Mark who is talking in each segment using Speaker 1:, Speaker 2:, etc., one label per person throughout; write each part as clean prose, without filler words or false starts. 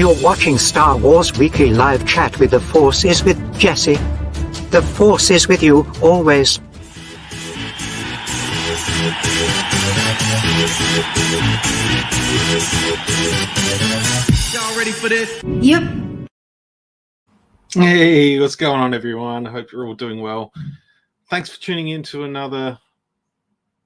Speaker 1: You're watching Star Wars Weekly Live Chat with The Force is with Jesse. The Force is with you, always.
Speaker 2: Y'all ready for this?
Speaker 3: Yep.
Speaker 4: Hey, what's going on, everyone? I hope you're all doing well. Thanks for tuning in to another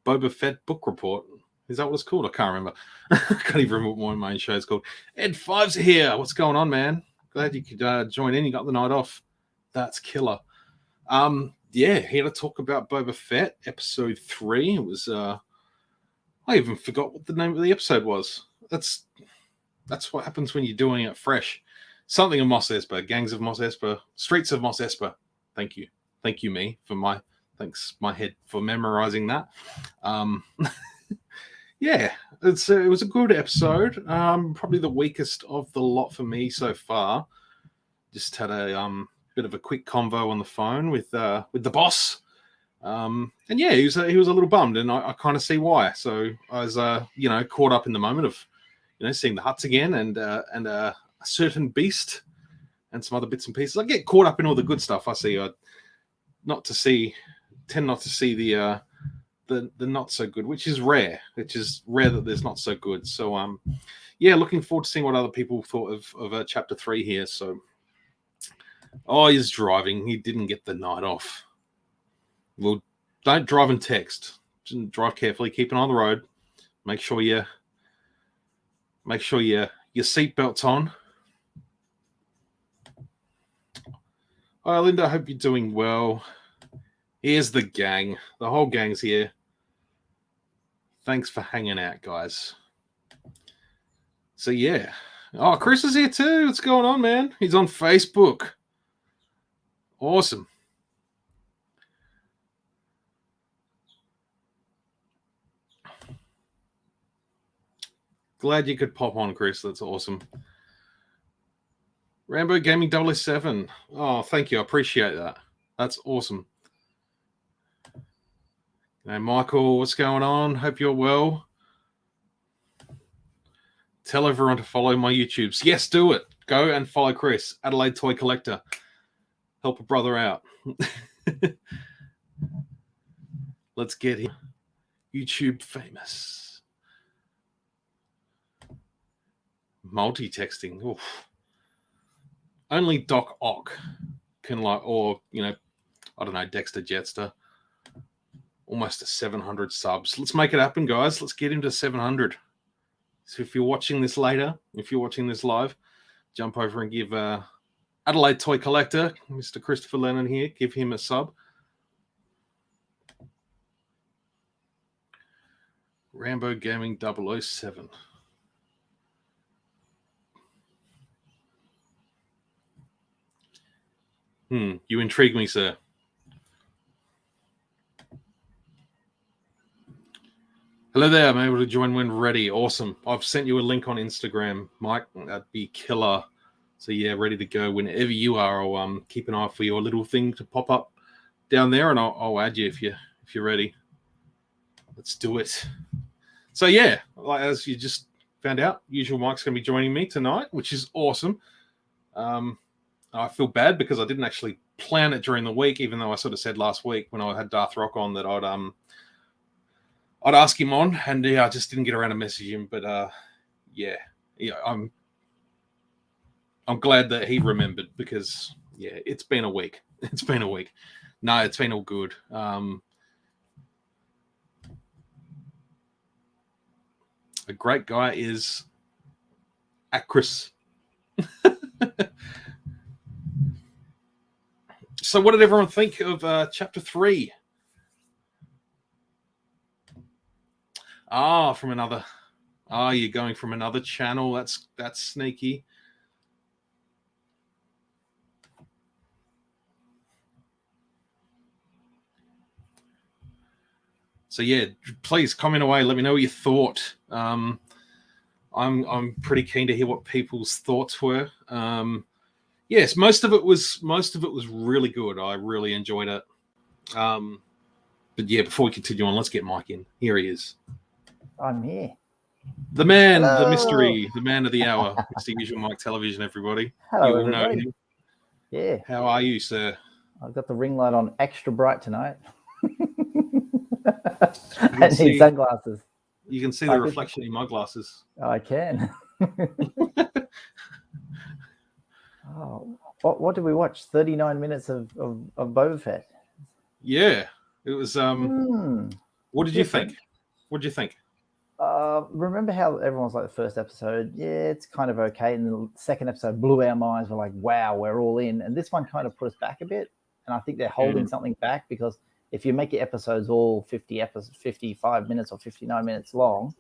Speaker 4: Boba Fett book report. Is that what it's called? I can't remember. I can't even remember what my main show is called. Ed Fives here. What's going on, man? Glad you could join in. You got the night off. That's killer. Yeah, here to talk about Boba Fett, episode 3. It was I even forgot what the name of the episode was. That's what happens when you're doing it fresh. Something of Mos Espa, Gangs of Mos Espa, Streets of Mos Espa. Thank you, me for my head for memorizing that. Yeah, it was a good episode. Probably the weakest of the lot for me so far. Just had a bit of a quick convo on the phone with the boss, and yeah, he was a little bummed, and I kind of see why. So I was caught up in the moment of seeing the huts again and a certain beast and some other bits and pieces. I get caught up in all the good stuff. I see. I tend not to see the not so good, which is rare. It's just rare that there's not so good. So yeah, looking forward to seeing what other people thought of chapter 3 here. So he's driving. He didn't get the night off. Well, don't drive and text. Just drive carefully. Keep an eye on the road. Make sure your seatbelt's on. Hi, Linda. I hope you're doing well. Here's the gang. The whole gang's here. Thanks for hanging out, guys. So, yeah. Oh, Chris is here too. What's going on, man? He's on Facebook. Awesome. Glad you could pop on, Chris. That's awesome. Rambo Gaming 007. Oh, thank you. I appreciate that. That's awesome. Hey, Michael, what's going on? Hope you're well. Tell everyone to follow my YouTubes. Yes, do it. Go and follow Chris, Adelaide Toy Collector. Help a brother out. Let's get him YouTube famous. Multi-texting. Oof. Only Doc Ock can or I don't know, Dexter Jetster. Almost to 700 subs. Let's make it happen, guys. Let's get him to 700. So if you're watching this later, if you're watching this live, jump over and give Adelaide Toy Collector, Mr. Christopher Lennon here, give him a sub. Rambo Gaming 007. You intrigue me, sir. Hello there. I'm able to join when ready. Awesome. I've sent you a link on Instagram, Mike. That'd be killer. So yeah, ready to go whenever you are. I'll keep an eye for your little thing to pop up down there, and I'll add you if you're ready. Let's do it. So yeah, as you just found out, Usual Mike's going to be joining me tonight, which is awesome. I feel bad because I didn't actually plan it during the week, even though I sort of said last week when I had Darth Rock on that I'd ask him on, and yeah, I just didn't get around to message him. But yeah, I'm glad that he remembered because yeah, it's been a week. It's been a week. No, it's been all good. A great guy is Chris. So, what did everyone think of chapter 3? From another. You're going from another channel. That's sneaky. So yeah, please comment away. Let me know what you thought. I'm pretty keen to hear what people's thoughts were. Yes, most of it was really good. I really enjoyed it. But yeah, before we continue on, let's get Mike in. Here he is.
Speaker 3: I'm here.
Speaker 4: The man, the
Speaker 2: Hello.
Speaker 4: mystery, the man of the hour, Mr. Usual Mike Television, everybody.
Speaker 2: Hello,
Speaker 4: you all
Speaker 2: everybody.
Speaker 4: know him.
Speaker 2: Yeah.
Speaker 4: How are you, sir?
Speaker 2: I've got the ring light on extra bright tonight.
Speaker 4: can
Speaker 2: and
Speaker 4: see-
Speaker 2: need sunglasses.
Speaker 4: You can see the reflection in my glasses.
Speaker 2: I can. Oh, what did we watch? 39 minutes of Boba Fett.
Speaker 4: Yeah, it was. What did you think? What did you think?
Speaker 2: Remember how everyone was like the first episode? Yeah, it's kind of okay. And the second episode blew our minds. We're like, wow, we're all in. And this one kind of put us back a bit. And I think they're holding something back because if you make your episodes all 55 minutes or 59 minutes long,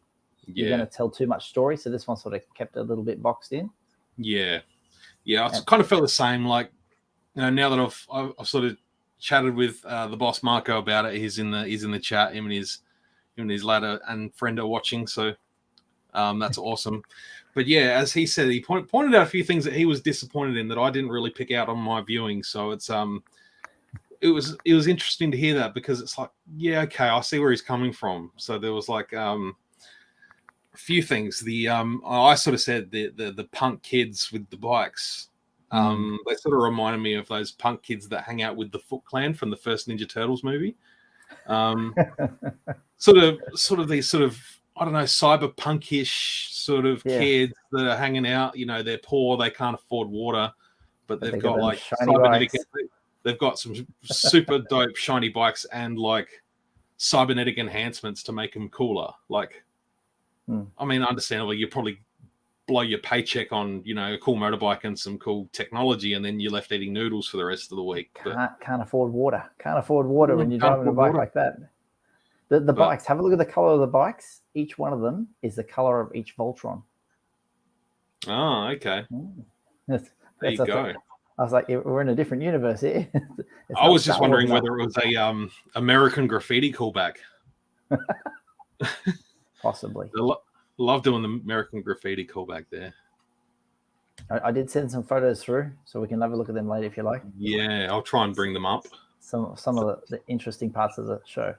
Speaker 2: you're going to tell too much story. So this one sort of kept it a little bit boxed in.
Speaker 4: Yeah. I kind of felt the same. Like, now that I've sort of chatted with the boss Marco about it, he's in the chat. Him and his ladder and friend are watching, so that's awesome. But yeah, as he said, he pointed out a few things that he was disappointed in that I didn't really pick out on my viewing. So it was interesting to hear that because it's like, yeah, okay, I see where he's coming from. So there was like a few things. I sort of said the punk kids with the bikes. They sort of reminded me of those punk kids that hang out with the Foot Clan from the first Ninja Turtles movie. Sort of these sort of, I don't know, cyberpunkish sort of kids that are hanging out. They're poor, they can't afford water, but they've got like cybernetic. They've got some super dope shiny bikes and like cybernetic enhancements to make them cooler. Like, I mean, understandably, you probably blow your paycheck on a cool motorbike and some cool technology, and then you're left eating noodles for the rest of the week.
Speaker 2: Can't afford water. Can't afford water when you're driving a bike like that. The bikes. Have a look at the color of the bikes. Each one of them is the color of each Voltron.
Speaker 4: Oh, okay.
Speaker 2: There you
Speaker 4: go.
Speaker 2: I was like, we're in a different universe here.
Speaker 4: I was just wondering whether it was a American Graffiti callback.
Speaker 2: Possibly.
Speaker 4: Love doing the American Graffiti callback there.
Speaker 2: I did send some photos through, so we can have a look at them later if you like.
Speaker 4: Yeah, I'll try and bring them up.
Speaker 2: Some of the interesting parts of the show.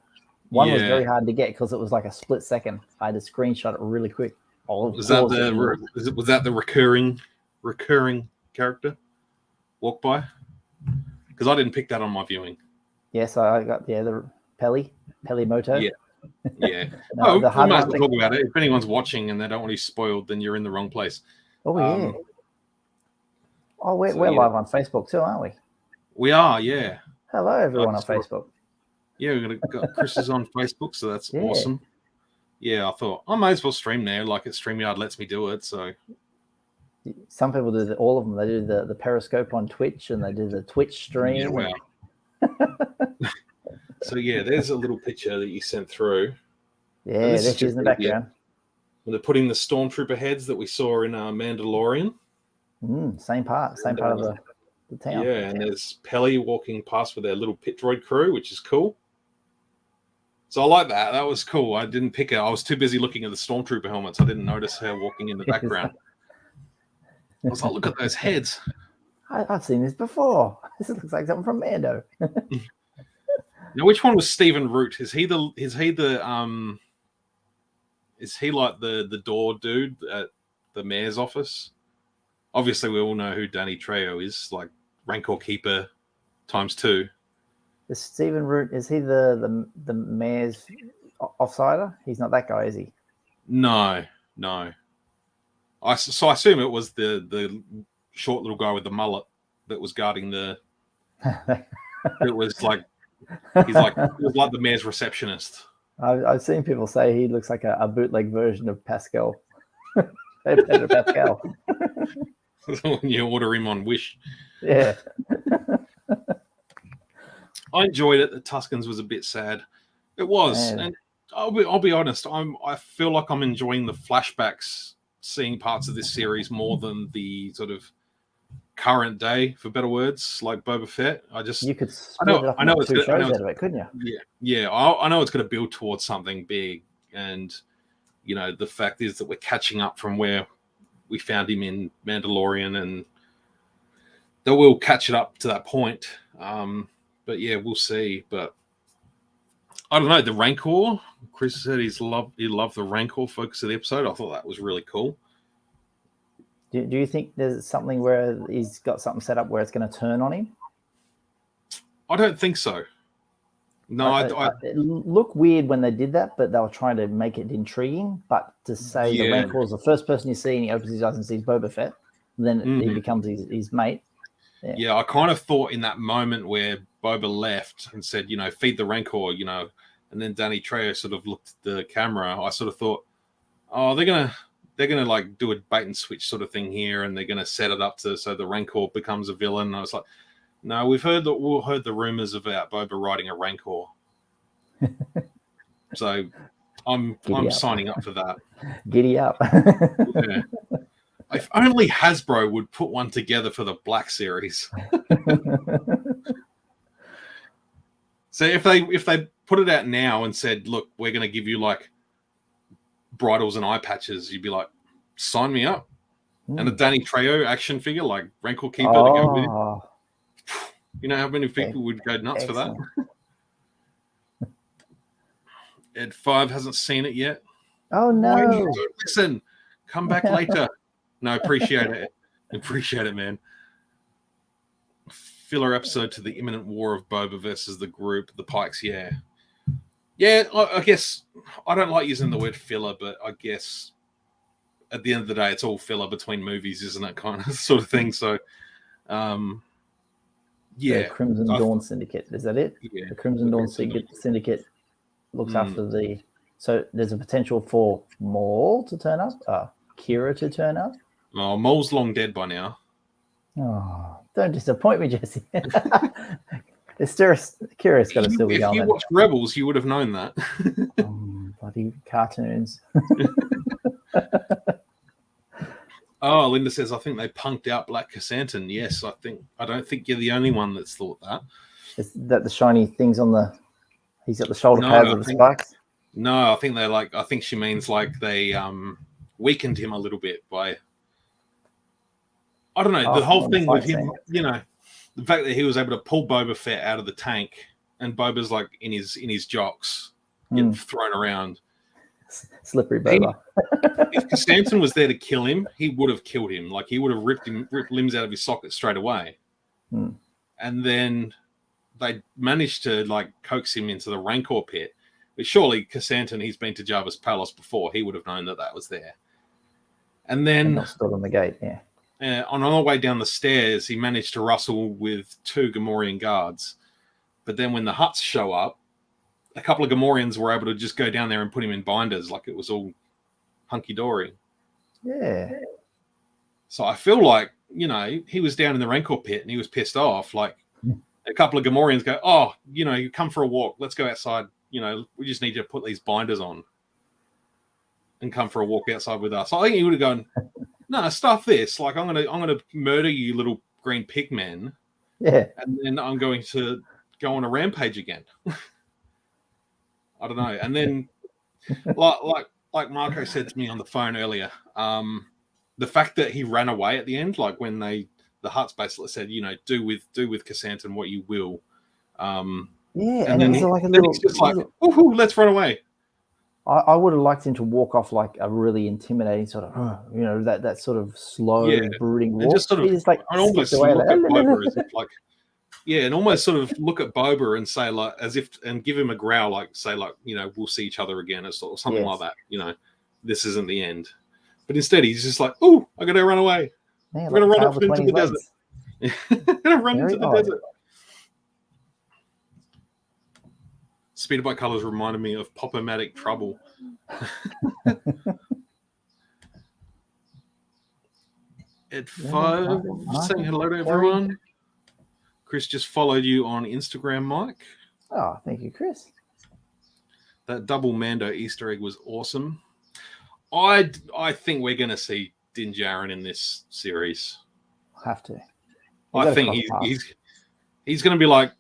Speaker 2: One was very hard to get because it was like a split second. I had to screenshot it really quick.
Speaker 4: Was that the recurring character walk by? Because I didn't pick that on my viewing.
Speaker 2: Yes, I got the Peli Moto.
Speaker 4: Yeah.
Speaker 2: No,
Speaker 4: we might as well talk about it. If anyone's watching and they don't want to be spoiled, then you're in the wrong place.
Speaker 2: Oh yeah. We're live on Facebook too, aren't we?
Speaker 4: We are, yeah.
Speaker 2: Hello, everyone on Facebook.
Speaker 4: Yeah, we're gonna. Chris is on Facebook, so that's awesome. Yeah, I thought I might as well stream there. Like, StreamYard lets me do it, so.
Speaker 2: Some people do all of them. They do the Periscope on Twitch, and they do the Twitch stream.
Speaker 4: Yeah, wow. So yeah, there's a little picture that you sent through.
Speaker 2: Yeah, there she is in the background.
Speaker 4: When they're putting the stormtrooper heads that we saw in Mandalorian.
Speaker 2: Same part of the town.
Speaker 4: Yeah, and there's Peli walking past with their little pit droid crew, which is cool. So I like that. That was cool. I didn't pick her. I was too busy looking at the stormtrooper helmets. I didn't notice her walking in the background. I was like, look at those heads.
Speaker 2: I've seen this before. This looks like something from Mando.
Speaker 4: Now, which one was Stephen Root? Is he like the door dude at the mayor's office? Obviously, we all know who Danny Trejo is, like Rancor Keeper *2.
Speaker 2: Is Stephen Root, is he the mayor's offsider? He's not that guy, is he?
Speaker 4: No. So I assume it was the short little guy with the mullet that was guarding the. It was like he was like the mayor's receptionist.
Speaker 2: I've seen people say he looks like a bootleg version of Pascal. Pedro Pascal.
Speaker 4: When you order him on Wish.
Speaker 2: Yeah.
Speaker 4: I enjoyed it. The Tuscans was a bit sad. It was, and I'll be honest. I feel like I'm enjoying the flashbacks, seeing parts of this series more than the sort of current day, for better words, like Boba Fett.
Speaker 2: You could split it up into two shows out of it, couldn't you?
Speaker 4: Yeah. I know it's going to build towards something big, and the fact is that we're catching up from where we found him in Mandalorian, and that we'll catch it up to that point. But yeah, we'll see. But I don't know, the Rancor. Chris said he loved the Rancor focus of the episode. I thought that was really cool.
Speaker 2: Do you think there's something where he's got something set up where it's going to turn on him?
Speaker 4: I don't think so. No,
Speaker 2: it looked weird when they did that, but they were trying to make it intriguing. But to say the Rancor is the first person you see and he opens his eyes and sees Boba Fett, then he becomes his mate. Yeah,
Speaker 4: I kind of thought in that moment where Boba left and said, feed the Rancor, and then Danny Trejo sort of looked at the camera. I sort of thought, oh, they're gonna like do a bait and switch sort of thing here, and they're gonna set it up so the Rancor becomes a villain. And I was like, no, we've heard the rumors about Boba riding a Rancor, so I'm signing up for that.
Speaker 2: Giddy up.
Speaker 4: Yeah. If only Hasbro would put one together for the Black Series. So if they put it out now and said, look, we're going to give you like bridles and eye patches, you'd be like, sign me up. And a Danny Trejo action figure like Rancor Keeper to go with it. You know how many people would go nuts for that? Ed 5 hasn't seen it yet.
Speaker 2: Oh, no.
Speaker 4: Listen, come back later. No, appreciate it. Appreciate it, man. Filler episode to the imminent war of Boba versus the group, the Pikes, yeah. Yeah, I guess I don't like using the word filler, but I guess at the end of the day, it's all filler between movies, isn't it? Kind of sort of thing. So, yeah.
Speaker 2: The Crimson Dawn Syndicate, is that it?
Speaker 4: Yeah.
Speaker 2: The Crimson Dawn Syndicate looks after the... So there's a potential for Maul to turn up, Kira to turn up.
Speaker 4: Oh, Maul's long dead by now.
Speaker 2: Oh, don't disappoint me, Jesse. Kira's got to still be going.
Speaker 4: If you watched Rebels, you would have known that.
Speaker 2: Bloody cartoons.
Speaker 4: Oh, Linda says, I think they punked out Black Chrysanthemum. Yes, I don't think you're the only one that's thought that.
Speaker 2: Is that the shiny things on the... He's got the shoulder pads of the spikes?
Speaker 4: No, I think she means like they weakened him a little bit by... I don't know, the whole thing with him, the fact that he was able to pull Boba Fett out of the tank and Boba's like in his jocks, getting thrown around.
Speaker 2: Slippery Boba.
Speaker 4: If Chrysanthemum was there to kill him, he would have killed him. Like he would have ripped limbs out of his socket straight away. And then they managed to like coax him into the Rancor pit. But surely Chrysanthemum, he's been to Jabba's palace before. He would have known that was there. And then
Speaker 2: not stood on the gate, yeah.
Speaker 4: On our way down the stairs, he managed to wrestle with 2 Gamorrean guards. But then when the Hutts show up, a couple of Gamorreans were able to just go down there and put him in binders like it was all hunky-dory.
Speaker 2: Yeah.
Speaker 4: So I feel like, he was down in the Rancor pit and he was pissed off. Like a couple of Gamorreans go, oh, you come for a walk. Let's go outside. We just need you to put these binders on and come for a walk outside with us. I think he would have gone, no, stuff this. Like I'm gonna murder you, little green pigmen.
Speaker 2: Yeah.
Speaker 4: And then I'm going to go on a rampage again. I don't know. And then, like Marco said to me on the phone earlier, the fact that he ran away at the end, like when the Hutts basically said, do with Chrysanthemum what you will.
Speaker 2: Yeah,
Speaker 4: and then
Speaker 2: it was like a little.
Speaker 4: He's just like, ooh, let's run away.
Speaker 2: I would have liked him to walk off like a really intimidating sort of, that sort of slow, brooding walk.
Speaker 4: And just sort of,
Speaker 2: just like
Speaker 4: almost look at Boba as if like, and almost sort of look at Boba and say like, as if, and give him a growl, like say like, we'll see each other again, or something like that. This isn't the end. But instead, he's just like, ooh, I got to run away.
Speaker 2: Yeah,
Speaker 4: I'm going to run off into the desert. I'm going to run into the desert. Speeder Bike Colors reminded me of Pop-O-Matic Trouble. At 5, saying hello to everyone. Chris just followed you on Instagram, Mike.
Speaker 2: Oh, thank you, Chris.
Speaker 4: That double Mando Easter egg was awesome. I think we're going to see Din Djarin in this series.
Speaker 2: Have to.
Speaker 4: I think he's going to be like,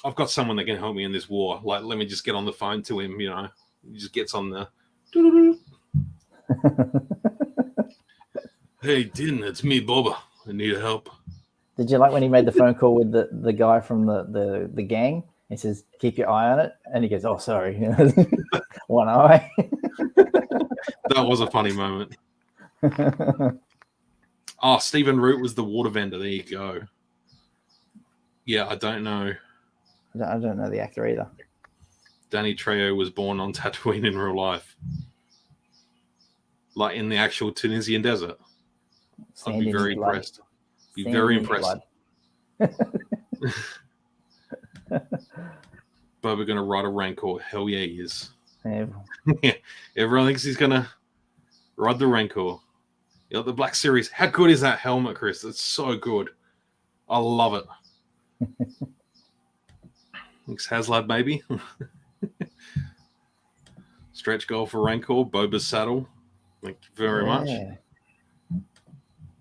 Speaker 4: I've got someone that can help me in this war. Like, let me just get on the phone to him, He just gets on the... Hey, Din, it's me, Boba. I need help.
Speaker 2: Did you like when he made the phone call with the guy from the gang? He says, "Keep your eye on it," and he goes, "Oh, sorry, one eye."
Speaker 4: That was a funny moment. Oh, Stephen Root was the water vendor. There you go. Yeah, I don't know.
Speaker 2: I don't know the actor either.
Speaker 4: Danny Trejo was born on Tatooine in real life, like in the actual Tunisian desert. I'd be very impressed. Be very impressed. Boba gonna ride a Rancor? Hell yeah, he is.
Speaker 2: Yeah.
Speaker 4: Yeah, everyone thinks he's gonna ride the Rancor. Yeah, the Black Series. How good is that helmet, Chris? It's so good. I love it. Thanks, Haslab, baby. Stretch goal for Rancor. Boba's saddle. Thank you very much.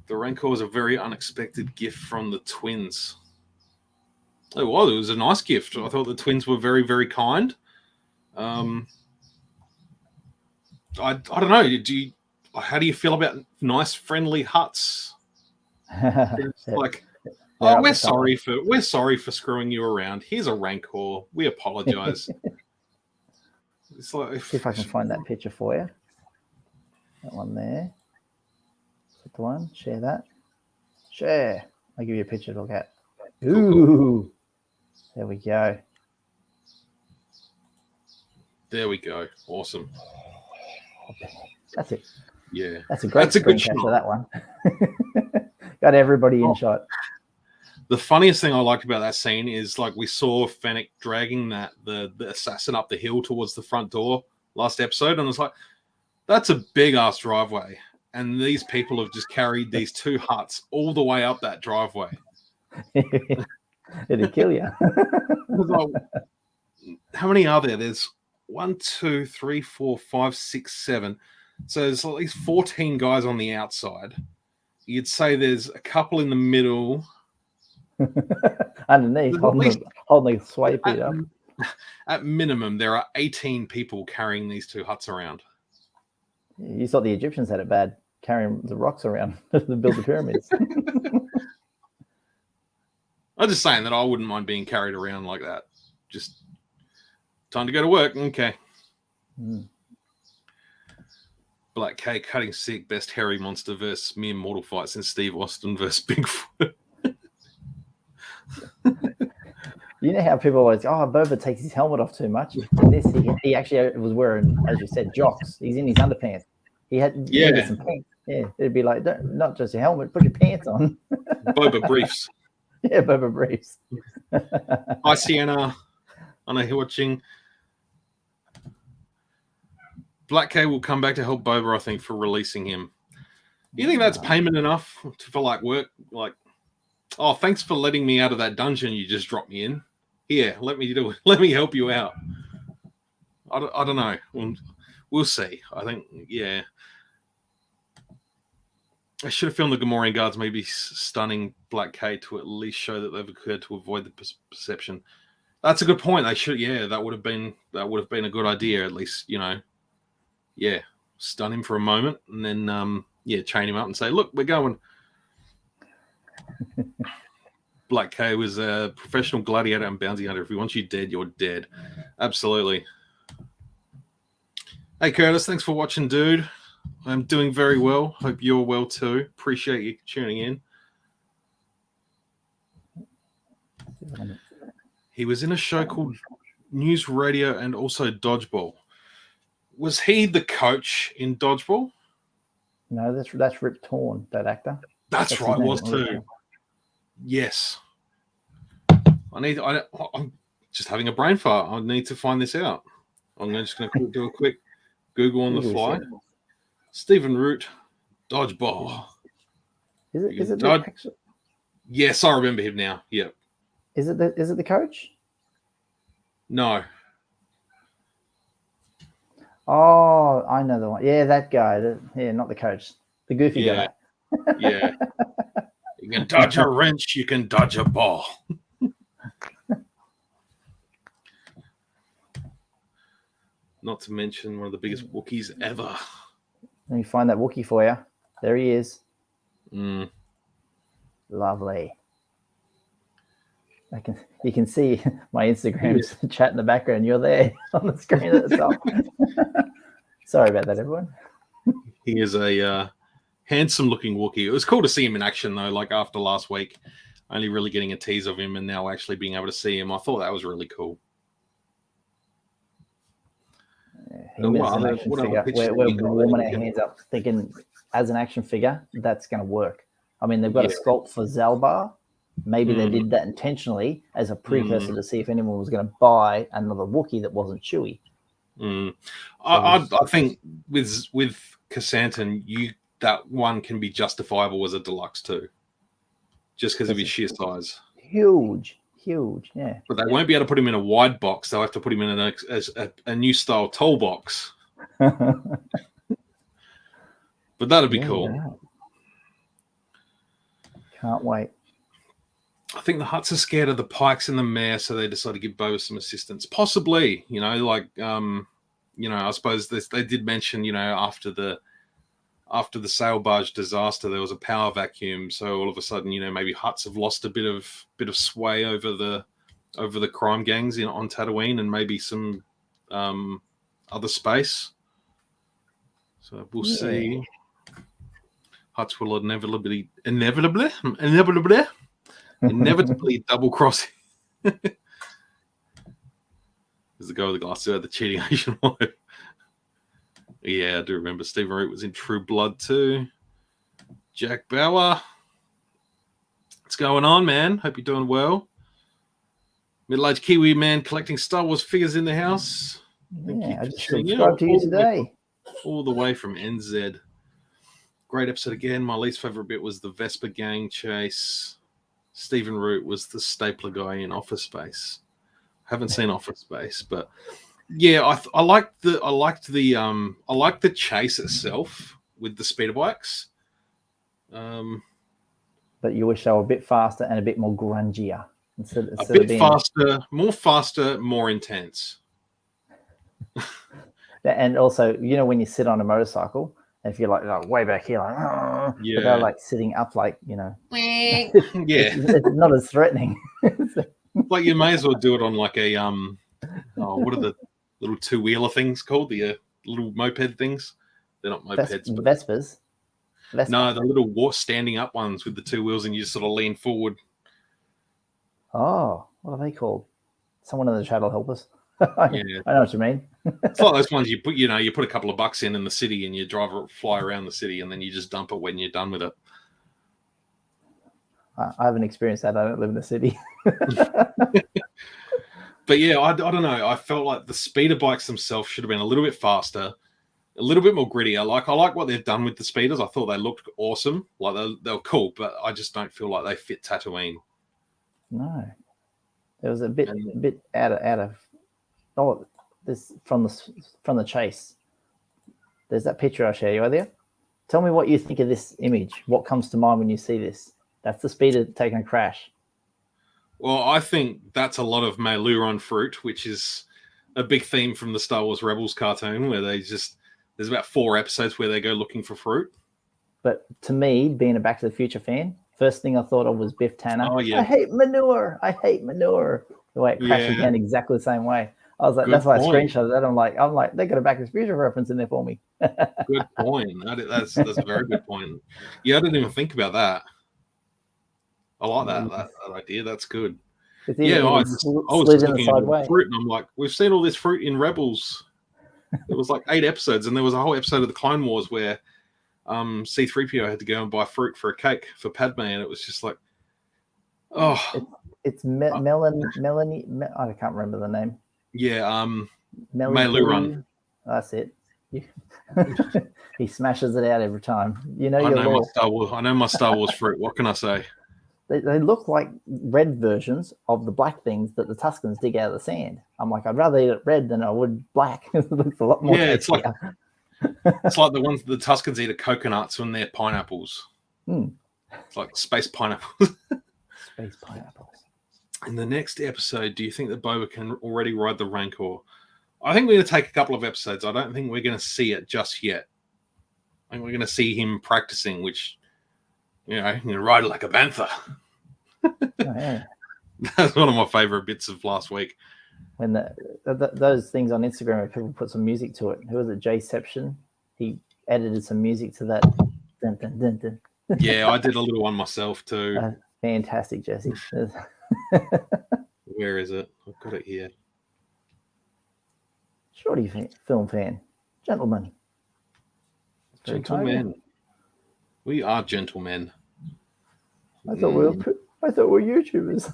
Speaker 4: The Rancor was a very unexpected gift from the twins. Oh, well, it was a nice gift. I thought the twins were very, very kind. I don't know. How do you feel about nice, friendly huts? Like, oh, we're sorry for screwing you around. Here's a Rancor. We apologize. It's like,
Speaker 2: see if I can find that picture for you. That one there. Is that the one? Share that. Share. I'll give you a picture to look at. Ooh. Cool. There we go.
Speaker 4: There we go. Awesome.
Speaker 2: That's it.
Speaker 4: Yeah.
Speaker 2: That's a great screencast of that one. Got everybody in shot.
Speaker 4: The funniest thing I liked about that scene is like we saw Fennec dragging the assassin up the hill towards the front door last episode, and I was like, that's a big ass driveway. And these people have just carried these two huts all the way up that driveway.
Speaker 2: It'd kill you.
Speaker 4: Like, how many are there? There's 1, 2, 3, 4, 5, 6, 7. So there's at least 14 guys on the outside. You'd say there's a couple in the middle.
Speaker 2: Underneath, holding the sway feet up.
Speaker 4: At minimum, there are 18 people carrying these two huts around.
Speaker 2: You thought the Egyptians had it bad, carrying the rocks around to build the pyramids.
Speaker 4: I'm just saying that I wouldn't mind being carried around like that. Just time to go to work. Okay. Black K cutting sick, best hairy monster versus mere mortal fight since Steve Austin versus Bigfoot.
Speaker 2: You know how people always, Boba takes his helmet off too much. In this, he actually was wearing, as you said, jocks. He's in his underpants. He had some pants. Yeah, it'd be like, not just your helmet, put your pants on.
Speaker 4: Boba briefs.
Speaker 2: Yeah, Boba briefs.
Speaker 4: Hi, Sienna. I know you're watching. Black K will come back to help Boba, I think, for releasing him. You think that's payment enough for like work? Like, oh, thanks for letting me out of that dungeon you just dropped me in. Here, let me do it. Let me help you out. I don't know. We'll see. I think, yeah. I should have filmed the Gamorrean guards maybe stunning Black K to at least show that they've occurred to avoid the perception. That's a good point. They should, that would have been a good idea. At least, stun him for a moment and then, chain him up and say, look, we're going. Black K was a professional gladiator and bounty hunter. If he wants you dead, you're dead. Absolutely. Hey, Curtis, thanks for watching, dude. I'm doing very well. Hope you're well too. Appreciate you tuning in. He was in a show called News Radio and also Dodgeball. Was he the coach in Dodgeball?
Speaker 2: No, that's Rip Torn, that actor.
Speaker 4: That's right, was too. Yes. I'm just having a brain fart. I need to find this out. I'm just going to do a quick Google on the fly. Stephen Root, Dodgeball.
Speaker 2: Is it the actual?
Speaker 4: Yes, I remember him now. Yep.
Speaker 2: Is it the coach?
Speaker 4: No.
Speaker 2: Oh, I know the one. Yeah, that guy. Not the coach. The goofy guy.
Speaker 4: Yeah. You can dodge a wrench, you can dodge a ball. Not to mention one of the biggest Wookiees ever.
Speaker 2: Let me find that Wookiee for you. There he is.
Speaker 4: Mm.
Speaker 2: Lovely. You can see my Instagram's chat in the background. You're there on the screen at the top. Sorry about that, everyone.
Speaker 4: He is a handsome-looking Wookiee. It was cool to see him in action, though. Like after last week, only really getting a tease of him, and now actually being able to see him, I thought that was really cool.
Speaker 2: We're warming our hands up, thinking as an action figure, that's going to work. I mean, they've got a sculpt for Zalbar. Maybe they did that intentionally as a precursor to see if anyone was going to buy another Wookiee that wasn't Chewie.
Speaker 4: I think with Kasantan, that one can be justifiable as a deluxe too, just because of his sheer size.
Speaker 2: Huge, yeah.
Speaker 4: But they won't be able to put him in a wide box. They'll have to put him in a new style tall box. But that'd be cool.
Speaker 2: Yeah. Can't wait.
Speaker 4: I think the Hutts are scared of the Pikes and the Mare, so they decided to give Boba some assistance. Possibly, I suppose they did mention, after the sail barge disaster, there was a power vacuum. So all of a sudden, maybe Hutts have lost a bit of sway over the crime gangs on Tatooine, and maybe some other space. So we'll see. Hutts will inevitably double cross. There's the guy with the glasses, the cheating Asian wife. Yeah, I do remember Stephen Root was in True Blood too. Jack Bauer. What's going on, man? Hope you're doing well. Middle-aged Kiwi man collecting Star Wars figures in the house.
Speaker 2: Yeah, I just subscribed to you today.
Speaker 4: All the way from NZ. Great episode again. My least favorite bit was the Vesper gang chase. Stephen Root was the stapler guy in Office Space. Haven't seen Office Space, but yeah, I liked the chase itself with the speeder bikes.
Speaker 2: But you wish they were a bit faster and a bit more grungier. Instead
Speaker 4: a bit faster, more intense.
Speaker 2: And also, when you sit on a motorcycle, if you're like way back here, but they're like sitting up, like it's not as threatening.
Speaker 4: Like you may as well do it on like a what are the little two-wheeler things called? The little moped things. They're not mopeds, but
Speaker 2: Vespers.
Speaker 4: No, the little standing up ones with the two wheels, and you just sort of lean forward.
Speaker 2: Oh, what are they called? Someone in the chat will help us. I know what you mean.
Speaker 4: It's like those ones you put a couple of bucks in the city, and you fly around the city, and then you just dump it when you're done with it.
Speaker 2: I haven't experienced that. I don't live in the city.
Speaker 4: But yeah, I don't know. I felt like the speeder bikes themselves should have been a little bit faster, a little bit more gritty. I like what they've done with the speeders. I thought they looked awesome. Like they were cool, but I just don't feel like they fit Tatooine.
Speaker 2: No, there was a bit out of. Oh, this from the chase. There's that picture I'll share you with you. Tell me what you think of this image. What comes to mind when you see this? That's the speeder taking a crash.
Speaker 4: Well, I think that's a lot of Mailuron fruit, which is a big theme from the Star Wars Rebels cartoon, where there's about 4 episodes where they go looking for fruit. But
Speaker 2: to me, being a Back to the Future fan, first thing I thought of was Biff Tanner.
Speaker 4: Oh, yeah.
Speaker 2: I hate manure. The way it crashes down exactly the same way. I was like, that's why I screenshotted that. I'm like, they got a Back to the Future reference in there for me.
Speaker 4: Good point. That's a very good point. Yeah, I didn't even think about that. I like that idea. That's good. I was looking at the fruit, and I'm like, we've seen all this fruit in Rebels. It was like 8 episodes, and there was a whole episode of the Clone Wars where C-3PO had to go and buy fruit for a cake for Padme, and it was just like,
Speaker 2: it's Melanie. I can't remember the name.
Speaker 4: Yeah, Mailuron.
Speaker 2: That's it. He smashes it out every time.
Speaker 4: I know my Star Wars fruit. What can I say?
Speaker 2: They look like red versions of the black things that the Tuscans dig out of the sand. I'm like, I'd rather eat it red than I would black. It looks a lot more tastier.
Speaker 4: It's like the ones the Tuscans eat are coconuts when they're pineapples. It's like space pineapples.
Speaker 2: Space pineapples.
Speaker 4: In the next episode, do you think that Boba can already ride the Rancor? I think we're going to take a couple of episodes. I don't think we're going to see it just yet. I think we're going to see him practicing, which, he can ride like a bantha. That's one of my favorite bits of last week.
Speaker 2: When those things on Instagram where people put some music to it. Who was it? Jayception. He edited some music to that. Dun, dun, dun, dun.
Speaker 4: Yeah, I did a little one myself too.
Speaker 2: Fantastic, Jesse.
Speaker 4: Where is it? I've got it here.
Speaker 2: Shorty film fan. Gentlemen.
Speaker 4: Gentlemen. We are gentlemen.
Speaker 2: I thought we were YouTubers.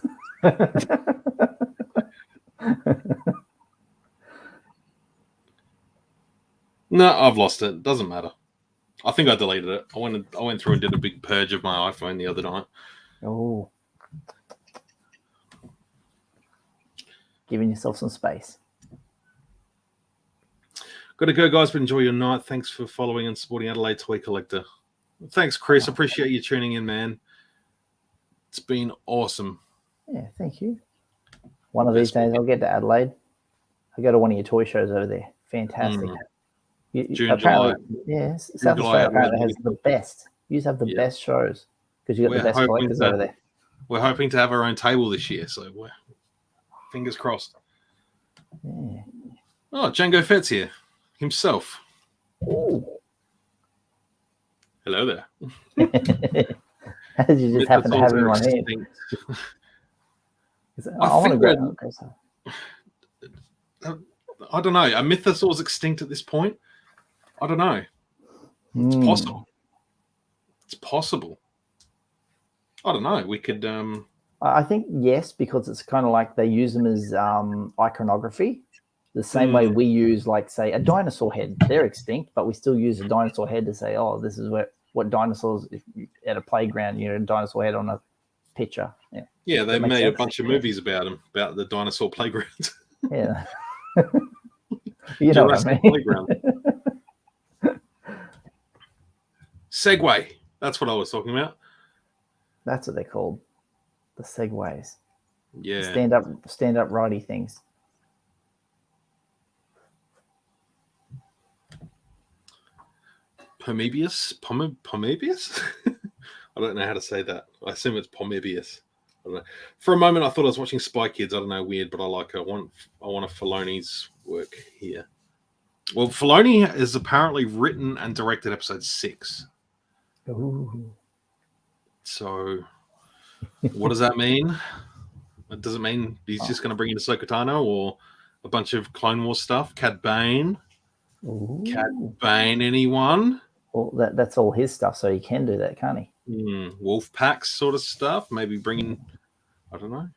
Speaker 4: No, I've lost it. Doesn't matter. I think I deleted it. I went through and did a big purge of my iPhone the other night.
Speaker 2: Oh. Giving yourself some space.
Speaker 4: Got to go, guys, but enjoy your night. Thanks for following and supporting Adelaide Toy Collector. Thanks, Chris. Appreciate you tuning in, man. It's been awesome.
Speaker 2: Yeah, thank you. One of these days I'll get to Adelaide. I'll go to one of your toy shows over there. Fantastic.
Speaker 4: June, July.
Speaker 2: Yeah, South Australia apparently has the best. You have the best shows because you got the best collectors over there.
Speaker 4: We're hoping to have our own table this year, so we're fingers crossed.
Speaker 2: Yeah.
Speaker 4: Oh, Django Fett's here himself.
Speaker 2: Ooh.
Speaker 4: Hello there.
Speaker 2: How did you just happen to have him on hand? I want to go.
Speaker 4: I don't know. Are mythosaurs extinct at this point? I don't know. It's possible. It's possible. I don't know. We could.
Speaker 2: I think yes, because it's kind of like they use them as iconography, the same way we use, like, say, a dinosaur head. They're extinct, but we still use a dinosaur head to say, oh, this is what dinosaurs, if you, at a playground, you know, a dinosaur head on a picture.
Speaker 4: Yeah, they made a bunch of movies about them, about the dinosaur playgrounds.
Speaker 2: Yeah. You know what I mean?
Speaker 4: Playground. Segway. That's what I was talking about.
Speaker 2: That's what they're called. The segways.
Speaker 4: Yeah.
Speaker 2: Stand up righty things.
Speaker 4: Pomebius? Pomebius? I don't know how to say that. I assume it's Pomebius. I don't know. For a moment, I thought I was watching Spy Kids. I don't know, weird, but I like it. I want a Filoni's work here. Well, Filoni has apparently written and directed episode 6.
Speaker 2: Ooh.
Speaker 4: So, what does that mean? Does it mean he's just going to bring in Ahsoka Tano or a bunch of Clone Wars stuff? Cad Bane?
Speaker 2: Ooh.
Speaker 4: Cad Bane, anyone?
Speaker 2: Well, that's all his stuff, so he can do that, can't he?
Speaker 4: Wolf packs sort of stuff. Maybe bringing, I don't know.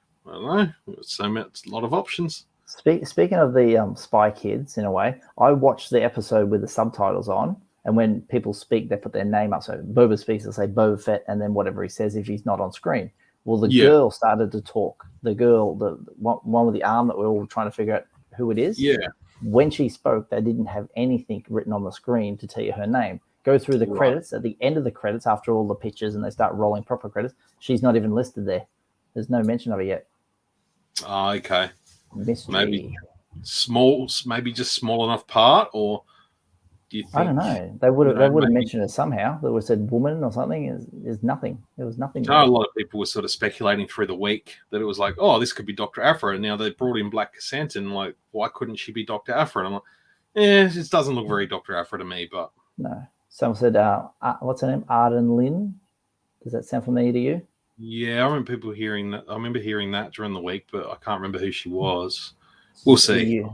Speaker 4: So it's a lot of options.
Speaker 2: Speaking of the Spy Kids, in a way, I watched the episode with the subtitles on, and when people speak, they put their name up. So Boba speaks, they'll say Boba Fett, and then whatever he says if he's not on screen. Well, the girl started to talk. The girl, the one with the arm that we're all trying to figure out who it is. Yeah. When she spoke, they didn't have anything written on the screen to tell you her name. Go through the credits. At the end of the credits, after all the pictures and they start rolling proper credits, she's not even listed there. There's no mention of her yet.
Speaker 4: Oh, okay.
Speaker 2: Mystery.
Speaker 4: Maybe just small enough part, or do you think?
Speaker 2: I don't know. They would have mentioned it somehow. They would have said woman or something. There's nothing. There was nothing.
Speaker 4: A lot of people were sort of speculating through the week that it was like, oh, this could be Dr. Aphra. And now they brought in Black Cassandra, and like, why couldn't she be Dr. Aphra? And I'm like, it just doesn't look very Dr. Aphra to me. But
Speaker 2: no. Someone said, what's her name? Arden Lynn. Does that sound familiar to you?
Speaker 4: Yeah, I remember hearing that. I remember hearing that during the week, but I can't remember who she was. We'll see.
Speaker 2: EU.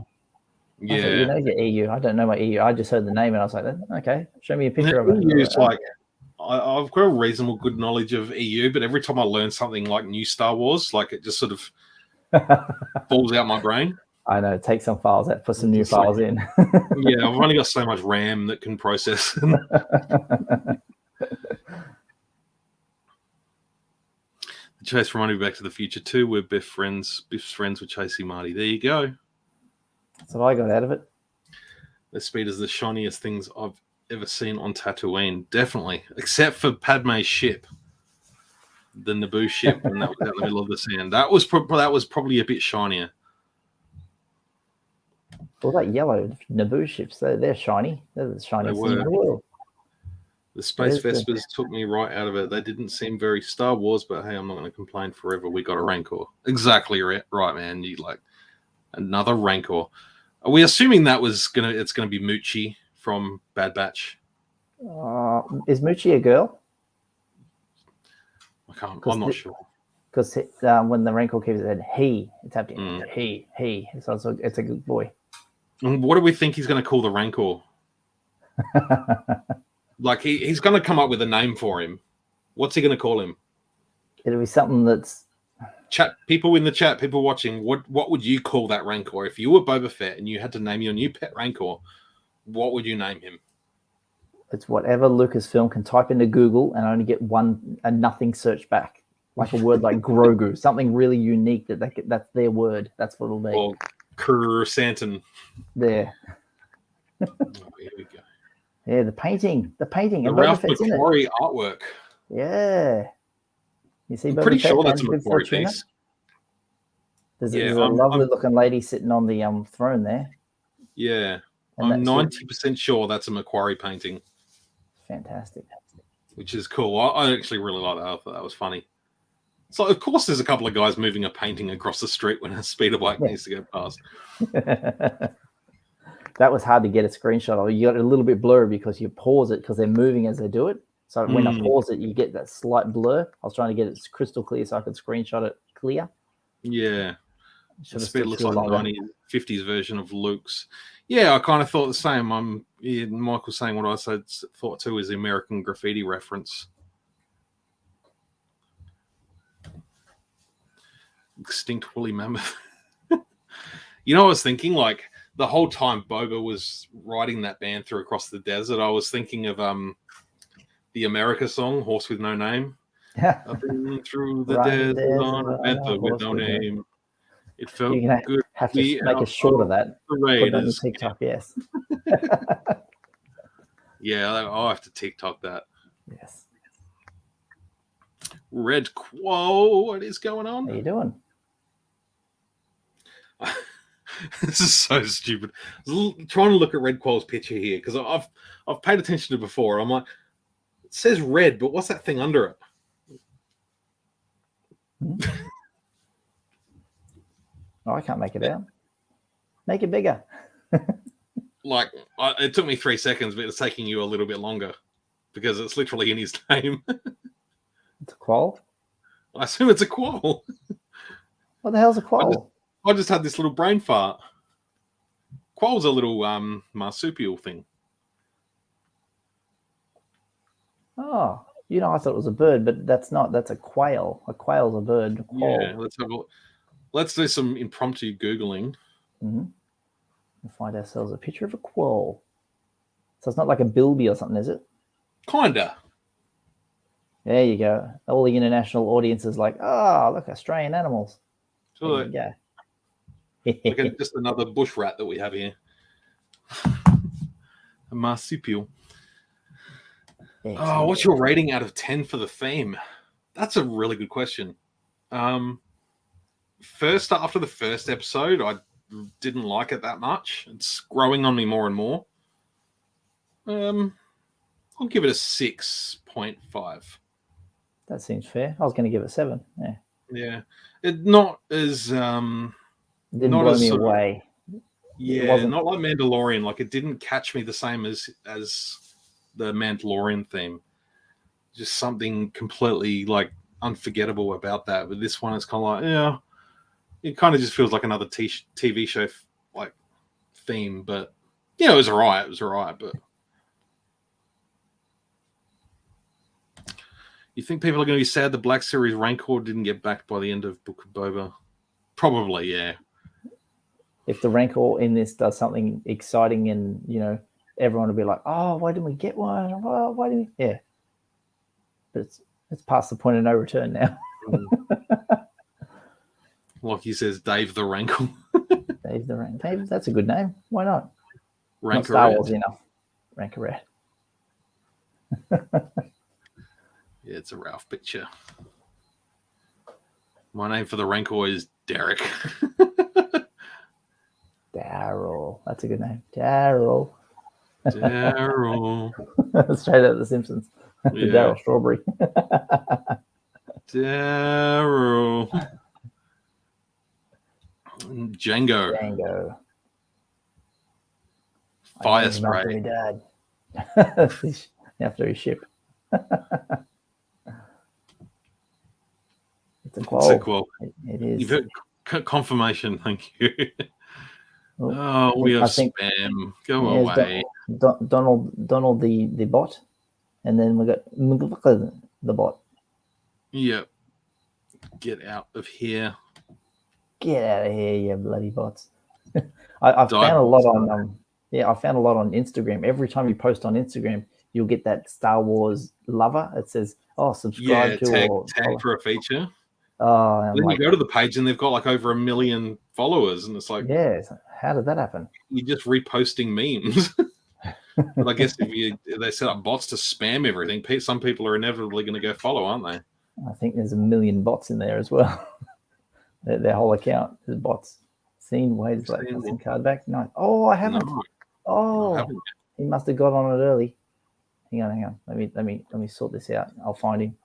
Speaker 4: Yeah,
Speaker 2: you know your EU. I don't know my EU. I just heard the name and I was like, okay, show me a picture of it.
Speaker 4: It's like I've got a reasonable good knowledge of EU, but every time I learn something like new Star Wars, like it just sort of falls out my brain.
Speaker 2: I know. Take some files out, put some new files in.
Speaker 4: Yeah, I've only got so much RAM that can process. Chase from Money Back to the Future 2. We're Biff's friends with Chasey Marty. There you go.
Speaker 2: That's what I got out of it.
Speaker 4: The speed is the shiniest things I've ever seen on Tatooine. Definitely. Except for Padme's ship. The Naboo ship, and that was out in the middle of the sand. That was probably a bit shinier.
Speaker 2: Well, that yellow Naboo ships, they're shiny. They're the shiniest thing in the world.
Speaker 4: The Space
Speaker 2: It is good.
Speaker 4: Vespers took me right out of it. They didn't seem very Star Wars, but hey, I'm not going to complain forever. We got a Rancor. Exactly right, man. You like another Rancor. Are we assuming that it's gonna be Moochie from Bad Batch?
Speaker 2: Is Moochie a girl?
Speaker 4: I'm not sure.
Speaker 2: Because when the Rancor keeps it, he, it's happening. He. So it's a good boy.
Speaker 4: And what do we think he's going to call the Rancor? Like he's going to come up with a name for him. What's he going to call him?
Speaker 2: It'll be something that's
Speaker 4: chat. People in the chat, people watching. What would you call that Rancor if you were Boba Fett and you had to name your new pet Rancor? What would you name him?
Speaker 2: It's whatever Lucasfilm can type into Google and only get a nothing search back, like a word like Grogu, something really unique that's their word. That's what it'll be.
Speaker 4: Or Kersantan.
Speaker 2: There.
Speaker 4: Oh, here we go.
Speaker 2: Yeah, the painting,
Speaker 4: The
Speaker 2: and
Speaker 4: Ralph
Speaker 2: Boba Fett's in it.
Speaker 4: McQuarrie artwork.
Speaker 2: Yeah. You see,
Speaker 4: I'm
Speaker 2: Boba
Speaker 4: pretty
Speaker 2: Fett
Speaker 4: sure that's a
Speaker 2: and Bib
Speaker 4: McQuarrie
Speaker 2: Fortuna?
Speaker 4: piece.
Speaker 2: There's
Speaker 4: Yeah,
Speaker 2: a lovely looking lady sitting on the throne there.
Speaker 4: Yeah,
Speaker 2: And
Speaker 4: I'm 90% sure that's a McQuarrie painting.
Speaker 2: Fantastic.
Speaker 4: Which is cool. I actually really like that. I thought that was funny. So, of course, there's a couple of guys moving a painting across the street when a speeder bike needs to go past.
Speaker 2: That was hard to get a screenshot of. You got it a little bit blurry because you pause it because they're moving as they do it. So when I pause it, you get that slight blur. I was trying to get it crystal clear so I could screenshot it clear.
Speaker 4: Yeah.
Speaker 2: The
Speaker 4: speed looks like the 50s version of Luke's. Yeah, I kind of thought the same. Michael's saying what I thought too is the American Graffiti reference. Extinct woolly mammoth. You know, I was thinking, like, the whole time Boba was riding that band across the desert, I was thinking of the America song, Horse with No Name. I've been through the desert on a panther with no name. It felt good.
Speaker 2: Have to make a short of that. Put it on the TikTok, yes.
Speaker 4: Yeah, I'll have to TikTok that.
Speaker 2: Yes.
Speaker 4: Red Quo, what is going on?
Speaker 2: How you doing?
Speaker 4: This is so stupid. I was trying to look at Red Quo's picture here because I've paid attention to it before. I'm like, it says red, but what's that thing under it?
Speaker 2: Oh, I can't make it out. Make it bigger.
Speaker 4: Like, it took me 3 seconds, but it's taking you a little bit longer because it's literally in his name.
Speaker 2: It's a quoll?
Speaker 4: I assume it's a quoll.
Speaker 2: What the hell's a quoll?
Speaker 4: I just had this little brain fart. Quoll's a little marsupial thing.
Speaker 2: Oh, I thought it was a bird, but that's not. That's a quail. A quail's a bird. A quoll.
Speaker 4: Yeah, let's do some impromptu Googling.
Speaker 2: Mm-hmm. We'll find ourselves a picture of a quoll. So it's not like a bilby or something, is it? Kinda. There you go. All the international audiences like, oh, look, Australian animals.
Speaker 4: So
Speaker 2: there you go.
Speaker 4: Look, just another bush rat that we have here. A marsupial. Oh, what's your rating out of 10 for the theme? That's a really good question. After the first episode, I didn't like it that much. It's growing on me more and more. I'll give it a 6.5. That seems fair. I was going to give it 7. Yeah. Yeah. It not as didn't blow me away. Yeah, not like Mandalorian. Like, it didn't catch me the same as the Mandalorian theme. Just something completely like unforgettable about that. But this one, it's kind of like, yeah, it kind of just feels like another TV show like theme. But yeah, it was alright. But you think people are going to be sad the Black Series Rancor didn't get backed by the end of Book of Boba? Probably, yeah. If the Rancor in this does something exciting and, everyone will be like, oh, why didn't we get one? Well, why didn't we? Yeah. But it's past the point of no return now. Like he says, Dave the Rancor. Dave the Rancor. Dave, that's a good name. Why not? Not Star Wars enough. Rancor. Yeah, it's a Ralph picture. My name for the Rancor is Derek. Daryl. That's a good name. Daryl. Daryl.
Speaker 2: Straight out of The Simpsons. The
Speaker 4: Yeah.
Speaker 2: Daryl Strawberry.
Speaker 4: Daryl. Django.
Speaker 2: Django.
Speaker 4: Fire
Speaker 2: His mum to
Speaker 4: spray.
Speaker 2: me dad. After his ship. It's a quote.
Speaker 4: It's a quote.
Speaker 2: It is.
Speaker 4: You've heard confirmation. Thank you.
Speaker 2: Oh,
Speaker 4: Oh, we
Speaker 2: I
Speaker 4: have
Speaker 2: think-
Speaker 4: spam. Go
Speaker 2: Yeah, it's
Speaker 4: away.
Speaker 2: Donald the bot, and then we got the bot.
Speaker 4: Yep. Get out of here.
Speaker 2: Get out of here, you bloody bots! I've
Speaker 4: Die
Speaker 2: found a lot
Speaker 4: bots.
Speaker 2: on I found a lot on Instagram. Every time you post on Instagram, you'll get that Star Wars lover. It says, "Oh, subscribe
Speaker 4: Yeah,
Speaker 2: to
Speaker 4: tag
Speaker 2: or
Speaker 4: for a feature.
Speaker 2: oh." I'm
Speaker 4: Then
Speaker 2: like,
Speaker 4: you go to the page and they've got like over 1 million followers, and it's like,
Speaker 2: yeah. How did that happen?
Speaker 4: you're just reposting memes. But I guess if they set up bots to spam everything, some people are inevitably going to go follow, aren't they?
Speaker 2: I think there's 1 million bots in there as well. their whole account is bots. Seen Wade's like some card back. No. Oh, I haven't.
Speaker 4: No,
Speaker 2: Oh,
Speaker 4: I haven't.
Speaker 2: he must have got on it early. Hang on. Let me sort this out. I'll find him.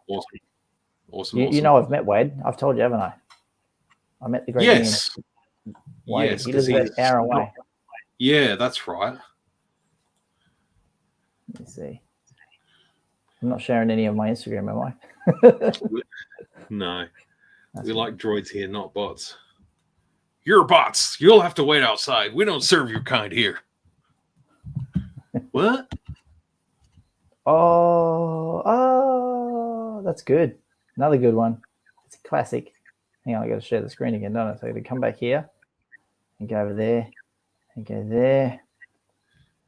Speaker 4: Awesome.
Speaker 2: You know I've met Wade. I've told you, haven't I? I met the great
Speaker 4: Yes.
Speaker 2: man. Wade.
Speaker 4: Yes,
Speaker 2: He lives
Speaker 4: 'cause
Speaker 2: about
Speaker 4: he's
Speaker 2: an hour away.
Speaker 4: Yeah, that's right.
Speaker 2: Let me see. I'm not sharing any of my Instagram, am I?
Speaker 4: No.
Speaker 2: That's
Speaker 4: We like droids here, not bots. You're bots. You'll have to wait outside. We don't serve your kind here. What?
Speaker 2: Oh, that's good. Another good one. It's a classic. Hang on, I got to share the screen again, don't I? So I got to come back here and go over there and go there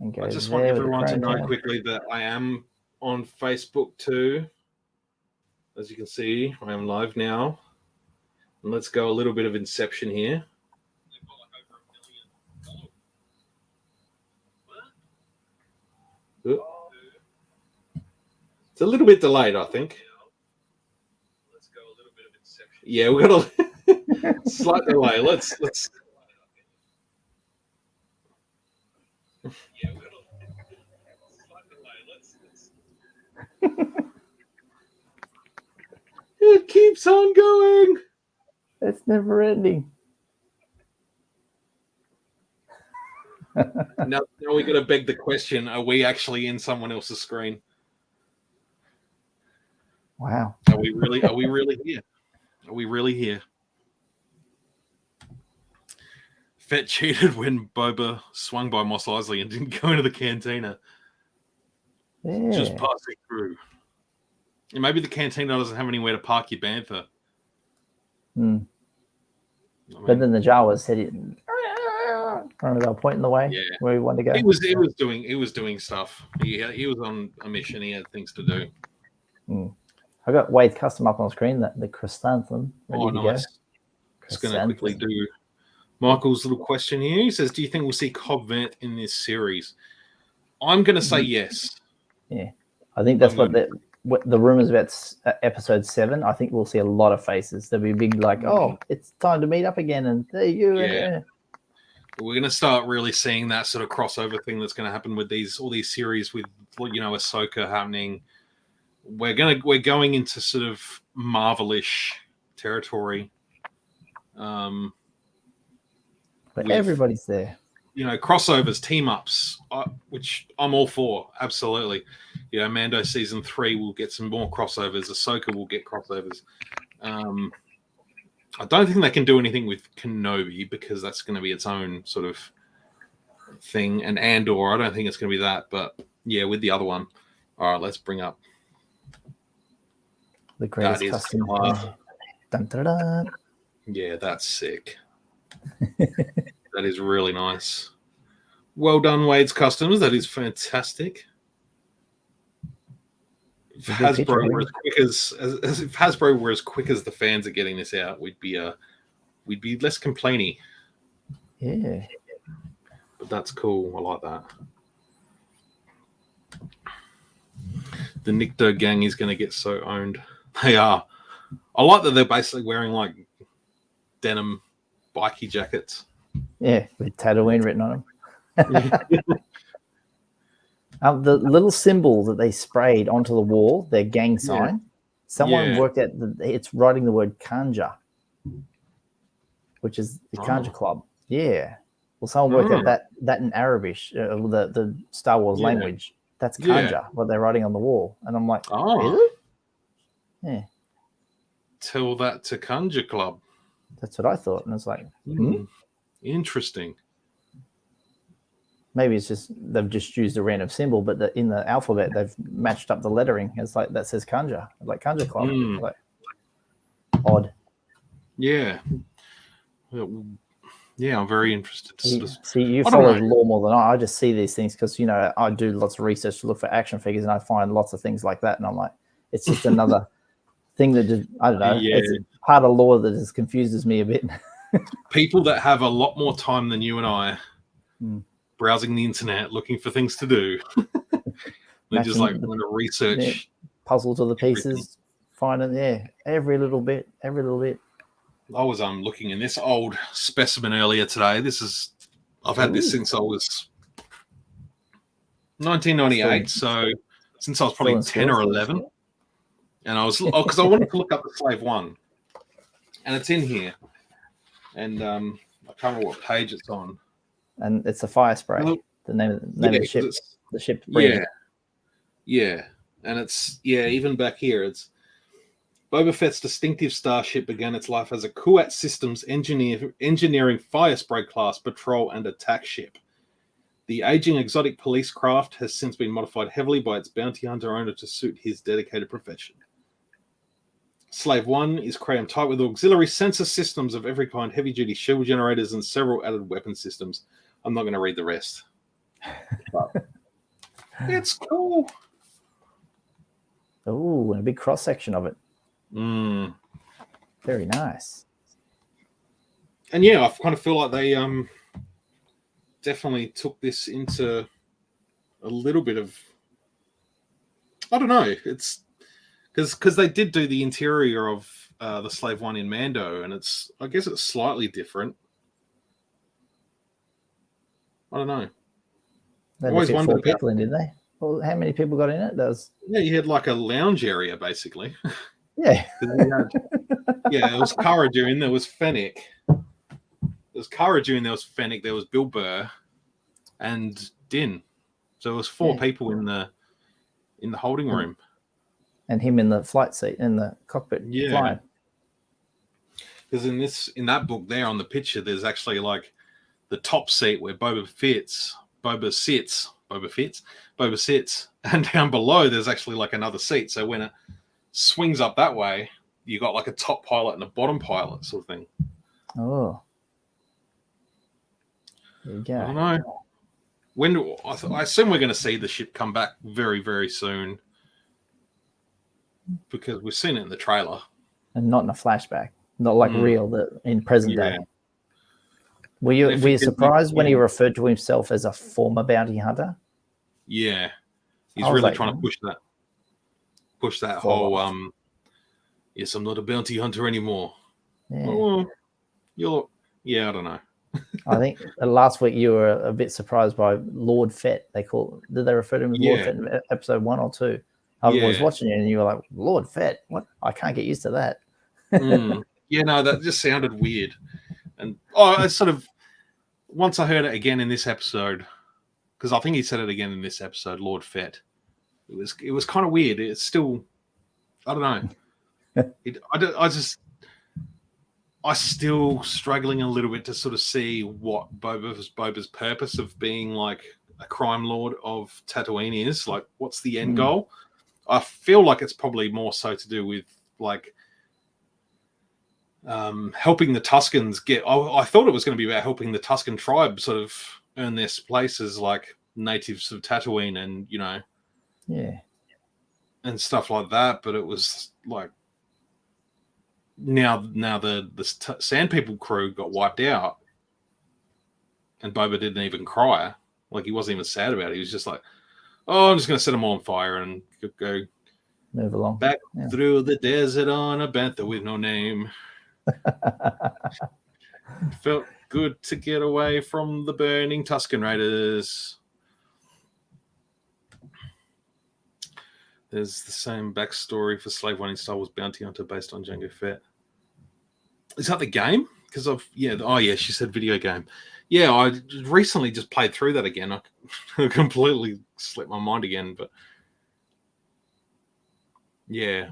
Speaker 2: and go
Speaker 4: I just
Speaker 2: there
Speaker 4: want
Speaker 2: with the
Speaker 4: everyone to
Speaker 2: Chrome
Speaker 4: know
Speaker 2: tab.
Speaker 4: quickly that I am on Facebook too. As you can see, I am live now. And let's go a little bit of Inception here. It's a little bit delayed, I think. Let's go a little bit of Inception. Yeah, we got a slight delay. Let's. Yeah, we got a slight delay. It keeps on going.
Speaker 2: It's never ending.
Speaker 4: Now we got to beg the question: are we actually in someone else's screen?
Speaker 2: Wow.
Speaker 4: Are we really here? Are we really here? Fett cheated when Boba swung by Mos Eisley and didn't go into the cantina.
Speaker 2: Yeah.
Speaker 4: Just passing through. And maybe the cantina doesn't have anywhere to park your bantha.
Speaker 2: Mm.
Speaker 4: I mean,
Speaker 2: But then the Jawas said it. Remember they were pointing the way where we wanted to go.
Speaker 4: He was doing stuff. He was on a mission. He had things to do.
Speaker 2: Mm. I got Wade's custom up on the screen. The chrysanthemum ready to
Speaker 4: Nice.
Speaker 2: go.
Speaker 4: Just going to quickly do Michael's little question here. He says, "Do you think we'll see Cobb Vanth in this series?" I'm going to say yes.
Speaker 2: Yeah, I think that's what the rumors about episode 7. I think we'll see a lot of faces. There'll be big like, "Oh, it's time to meet up again," and there you go.
Speaker 4: Yeah. We're going to start really seeing that sort of crossover thing that's going to happen with all these series with Ahsoka happening. We're going into sort of Marvelish territory.
Speaker 2: But everybody's there.
Speaker 4: Crossovers, team ups, which I'm all for. Absolutely. Mando season 3 will get some more crossovers. Ahsoka will get crossovers. I don't think they can do anything with Kenobi because that's going to be its own sort of thing. And Andor, I don't think it's going to be that. But yeah, with the other one. All right, let's bring up
Speaker 2: the greatest custom. Dun, dun, dun.
Speaker 4: Yeah, that's sick. That is really nice. Well done, Wade's Customs. That is fantastic. If Hasbro were as quick as the fans are getting this out, we'd be less complainy.
Speaker 2: Yeah,
Speaker 4: but that's cool. I like that. The Nikto gang is going to get so owned. They are. I like that they're basically wearing like denim bikie jackets.
Speaker 2: Yeah, with Tatooine written on them. The little symbol that they sprayed onto the wall, their gang sign, someone worked out that it's writing the word Kanja, which is the Kanja Club. Yeah. Well, someone worked out that in Arabic, the Star Wars language. That's Kanja, what they're writing on the wall. And I'm like, really? Yeah.
Speaker 4: Tell that to Kanja Club.
Speaker 2: That's what I thought. And it's like,
Speaker 4: interesting.
Speaker 2: Maybe it's just they've just used a random symbol, but in the alphabet they've matched up the lettering. It's like that says Kanja, like Kanja Club. Like, odd.
Speaker 4: Yeah. Yeah, I'm very interested to
Speaker 2: see you follow lore more than I just see these things because I do lots of research to look for action figures and I find lots of things like that and I'm like, it's just another thing that just, I don't know, it's part of lore that just confuses me a bit.
Speaker 4: People that have a lot more time than you and I browsing the internet looking for things to do. They just like want to research
Speaker 2: puzzles of the pieces, finding every little bit. I
Speaker 4: was looking in this old specimen earlier today. I've had this since I was 1998, so since I was probably 10 or 11. And I was because I wanted to look up the Slave One, and it's in here, and I can't remember what page it's on.
Speaker 2: And it's a fire spray. The name of the ship. The ship. Breathing.
Speaker 4: Yeah, and it's even back here. It's Boba Fett's distinctive starship began its life as a Kuat Systems engineering fire spray class patrol and attack ship. The aging exotic police craft has since been modified heavily by its bounty hunter owner to suit his dedicated profession. Slave One is crammed tight with auxiliary sensor systems of every kind, heavy-duty shield generators, and several added weapon systems. I'm not going to read the rest. But it's cool.
Speaker 2: Oh, and a big cross-section of it. Very nice.
Speaker 4: And yeah, I kind of feel like they definitely took this into a little bit of, I don't know, it's because they did do the interior of the Slave One in Mando, and I guess it's slightly different. I don't know.
Speaker 2: They always wondered 4 people in, did they? Well, how many people got in it?
Speaker 4: You had like a lounge area basically.
Speaker 2: Yeah.
Speaker 4: There was Cara Dune, there was Fennec. There was Cara Dune, there was Fennec, there was Bill Burr, and Din. So it was 4 people in the holding room.
Speaker 2: And him in the flight seat, in the cockpit flying.
Speaker 4: Because in that book there on the picture, there's actually like the top seat where Boba sits, and down below there's actually like another seat. So when it swings up that way, you got like a top pilot and a bottom pilot sort of thing.
Speaker 2: Oh, there you go.
Speaker 4: I don't know. I assume we're going to see the ship come back very, very soon, because we've seen it in the trailer,
Speaker 2: and not in a flashback, not like real in present day. Were you surprised when he referred to himself as a former bounty hunter?
Speaker 4: Yeah, he's really trying to push that whole yes, I'm not a bounty hunter anymore. I don't know.
Speaker 2: I think last week you were a bit surprised by Lord Fett. Did they refer to him as Lord Fett in episode 1 or 2? I was watching it and you were like, Lord Fett, what? I can't get used to that.
Speaker 4: Yeah, no, that just sounded weird. And I sort of, once I heard it again in this episode, because I think he said it again in this episode, Lord Fett, it was kind of weird. It's still, I don't know. I'm still struggling a little bit to sort of see what Boba's purpose of being like a crime lord of Tatooine is. Like, what's the end goal? I feel like it's probably more so to do with like helping the Tuskens get. I thought it was going to be about helping the Tusken tribe sort of earn their place as like natives of Tatooine, and and stuff like that. But it was like now the Sand People crew got wiped out, and Boba didn't even cry. Like, he wasn't even sad about it. He was just like, "Oh, I'm just going to set them all on fire and go
Speaker 2: move along
Speaker 4: back through the desert on a bantha with no name." Felt good to get away from the burning Tusken Raiders. There's the same backstory for Slave One in Star Wars Bounty Hunter based on Jango Fett. Is that the game? Because she said video game. Yeah, I recently just played through that again. I completely slipped my mind again, but yeah.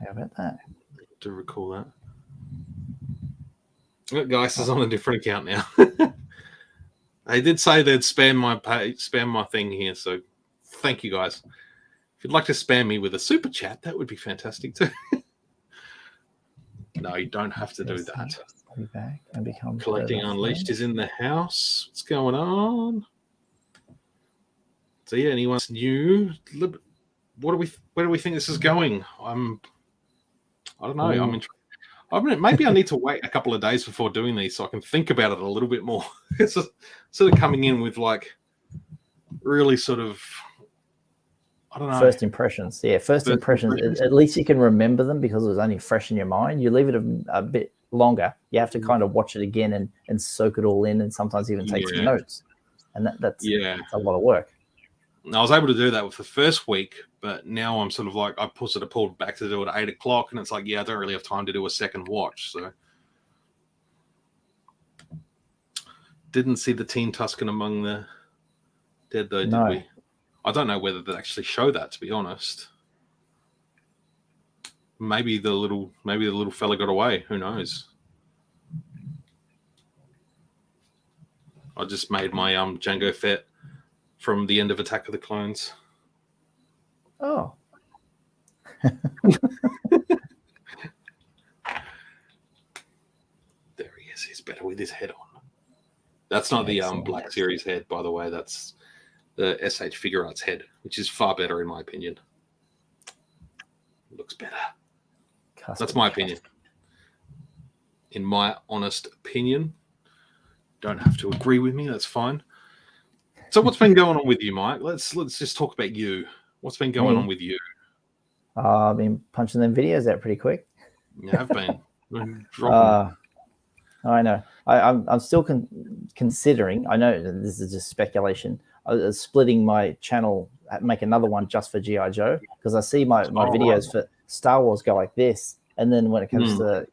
Speaker 2: How about that?
Speaker 4: To recall that. That Geist is on a different account now. They did say they'd spam my thing here, so thank you guys. If you'd like to spam me with a super chat, that would be fantastic too. No, you don't have to do that.
Speaker 2: Be back and become
Speaker 4: Collecting Unleashed is in the house. What's going on? So yeah, anyone's new? Where do we think this is going? I don't know. Maybe I need to wait a couple of days before doing these so I can think about it a little bit more. It's just sort of coming in with like really sort of, I don't know.
Speaker 2: First impressions. Yeah, first impressions. At least you can remember them because it was only fresh in your mind. You leave it a bit longer. You have to kind of watch it again and soak it all in, and sometimes even take some notes. And that's a lot of work.
Speaker 4: I was able to do that with the first week, but now I'm sort of like, I pulled back to do it at 8 o'clock, and it's like, I don't really have time to do a second watch. So didn't see the Teen Tusken among the dead though, did we? I don't know whether they actually show that, to be honest. Maybe the little fella got away. Who knows? I just made my Jango Fett from the end of Attack of the Clones.
Speaker 2: Oh.
Speaker 4: There he is. He's better with his head on. That's not the Black Series head, by the way. That's the SH Figure Arts head, which is far better in my opinion. Looks better. That's my opinion. In my honest opinion. Don't have to agree with me. That's fine. So what's been going on with you, Mike? Let's just talk about you. What's been going on with you?
Speaker 2: I've been punching them videos out pretty quick.
Speaker 4: You have been.
Speaker 2: I know. I'm still considering. I know this is just speculation. Splitting my channel, make another one just for G.I. Joe, because I see my videos for Star Wars go like this, and then when it comes to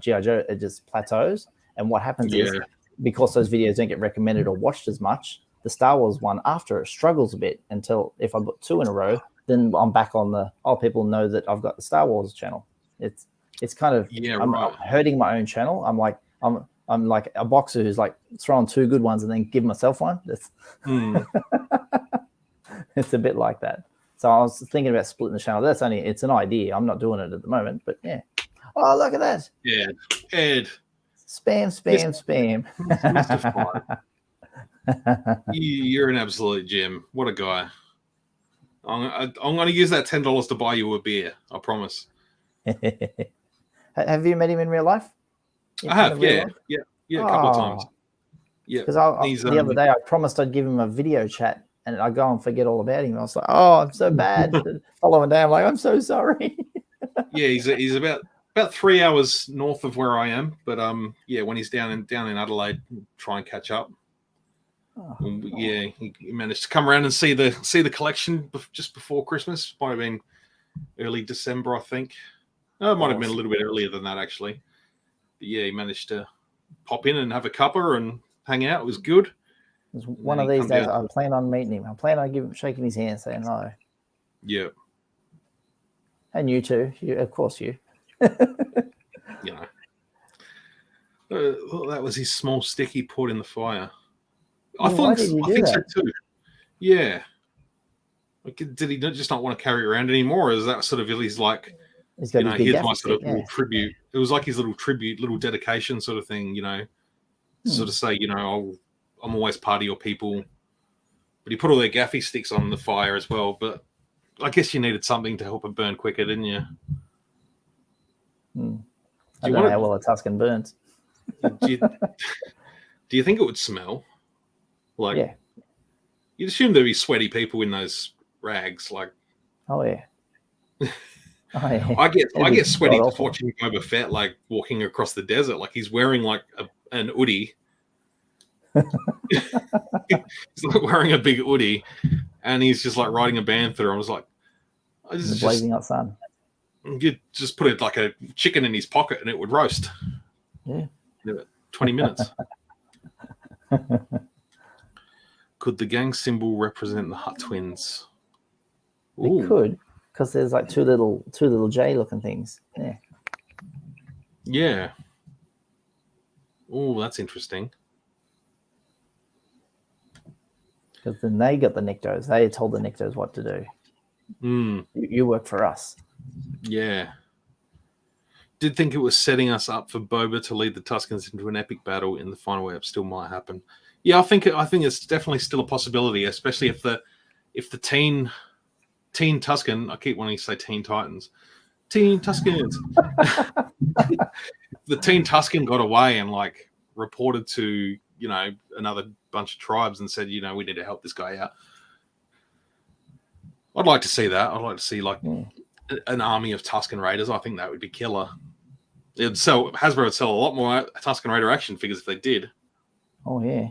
Speaker 2: G.I. Joe, it just plateaus. And what happens is, because those videos don't get recommended or watched as much, the Star Wars one after it struggles a bit until if I put 2 in a row, then I'm back on the people know that I've got the Star Wars channel. It's kind of I'm hurting my own channel. I'm like a boxer who's like throwing 2 good ones and then give myself one. It's a bit like that. So I was thinking about splitting the channel. It's an idea. I'm not doing it at the moment, but yeah. Oh, look at that.
Speaker 4: Yeah, Ed.
Speaker 2: Spam.
Speaker 4: Mr. You're an absolute gem. What a guy. I'm going to use that $10 to buy you a beer. I promise.
Speaker 2: Have you met him in real life?
Speaker 4: I have, yeah, a couple of times. Yeah,
Speaker 2: because the other day I promised I'd give him a video chat, and I go and forget all about him. I was like, "Oh, I'm so bad." The following day, I'm like, "I'm so sorry."
Speaker 4: Yeah, he's about 3 hours north of where I am, but when he's down in Adelaide, try and catch up. He managed to come around and see the collection just before Christmas. Might have been early December, I think. No, it might have been a little bit earlier than that, actually. But yeah, he managed to pop in and have a cuppa and hang out. It was good.
Speaker 2: One of these days, I plan on meeting him. I plan on shaking his hand, saying hello.
Speaker 4: Yeah.
Speaker 2: And you too. Of course, you.
Speaker 4: That was his small stick he poured in the fire.
Speaker 2: I think so
Speaker 4: too. Yeah. Did he just not want to carry it around anymore? Or is that sort of his like,
Speaker 2: he's got
Speaker 4: here's my sort of little tribute. It was like his little tribute, little dedication sort of thing, sort of say, I'm always part of your people. But he put all their gaffy sticks on the fire as well. But I guess you needed something to help it burn quicker, didn't you?
Speaker 2: I don't know how well a Tusken burns.
Speaker 4: Do you think it would smell? Like, you'd assume there'd be sweaty people in those rags. Like, I get sweaty just watching Boba Fett like walking across the desert. Like he's wearing like an hoodie. He's like wearing a big hoodie, and he's just like riding a bantha. I was like,
Speaker 2: in the blazing hot sun.
Speaker 4: You just put it like a chicken in his pocket and it would roast.
Speaker 2: Yeah.
Speaker 4: 20 minutes. Could the gang symbol represent the Hutt twins?
Speaker 2: It could, because there's like two little J looking things. Yeah.
Speaker 4: Yeah. Oh, that's interesting.
Speaker 2: Because then they got the Nictos. They told the Nictos what to do. You work for us.
Speaker 4: Yeah. Did think it was setting us up for Boba to lead the Tuskens into an epic battle in the final web. Still might happen. Yeah, I think it's definitely still a possibility, especially if the teen Tusken, I keep wanting to say Teen Titans, Teen Tuskens. The Teen Tusken got away and like reported to, you know, another bunch of tribes and said, you know, we need to help this guy out. I'd like to see that. I'd like to see like an army of Tusken Raiders. I think that would be killer. Hasbro would sell a lot more Tusken Raider action figures if they did.
Speaker 2: Oh yeah.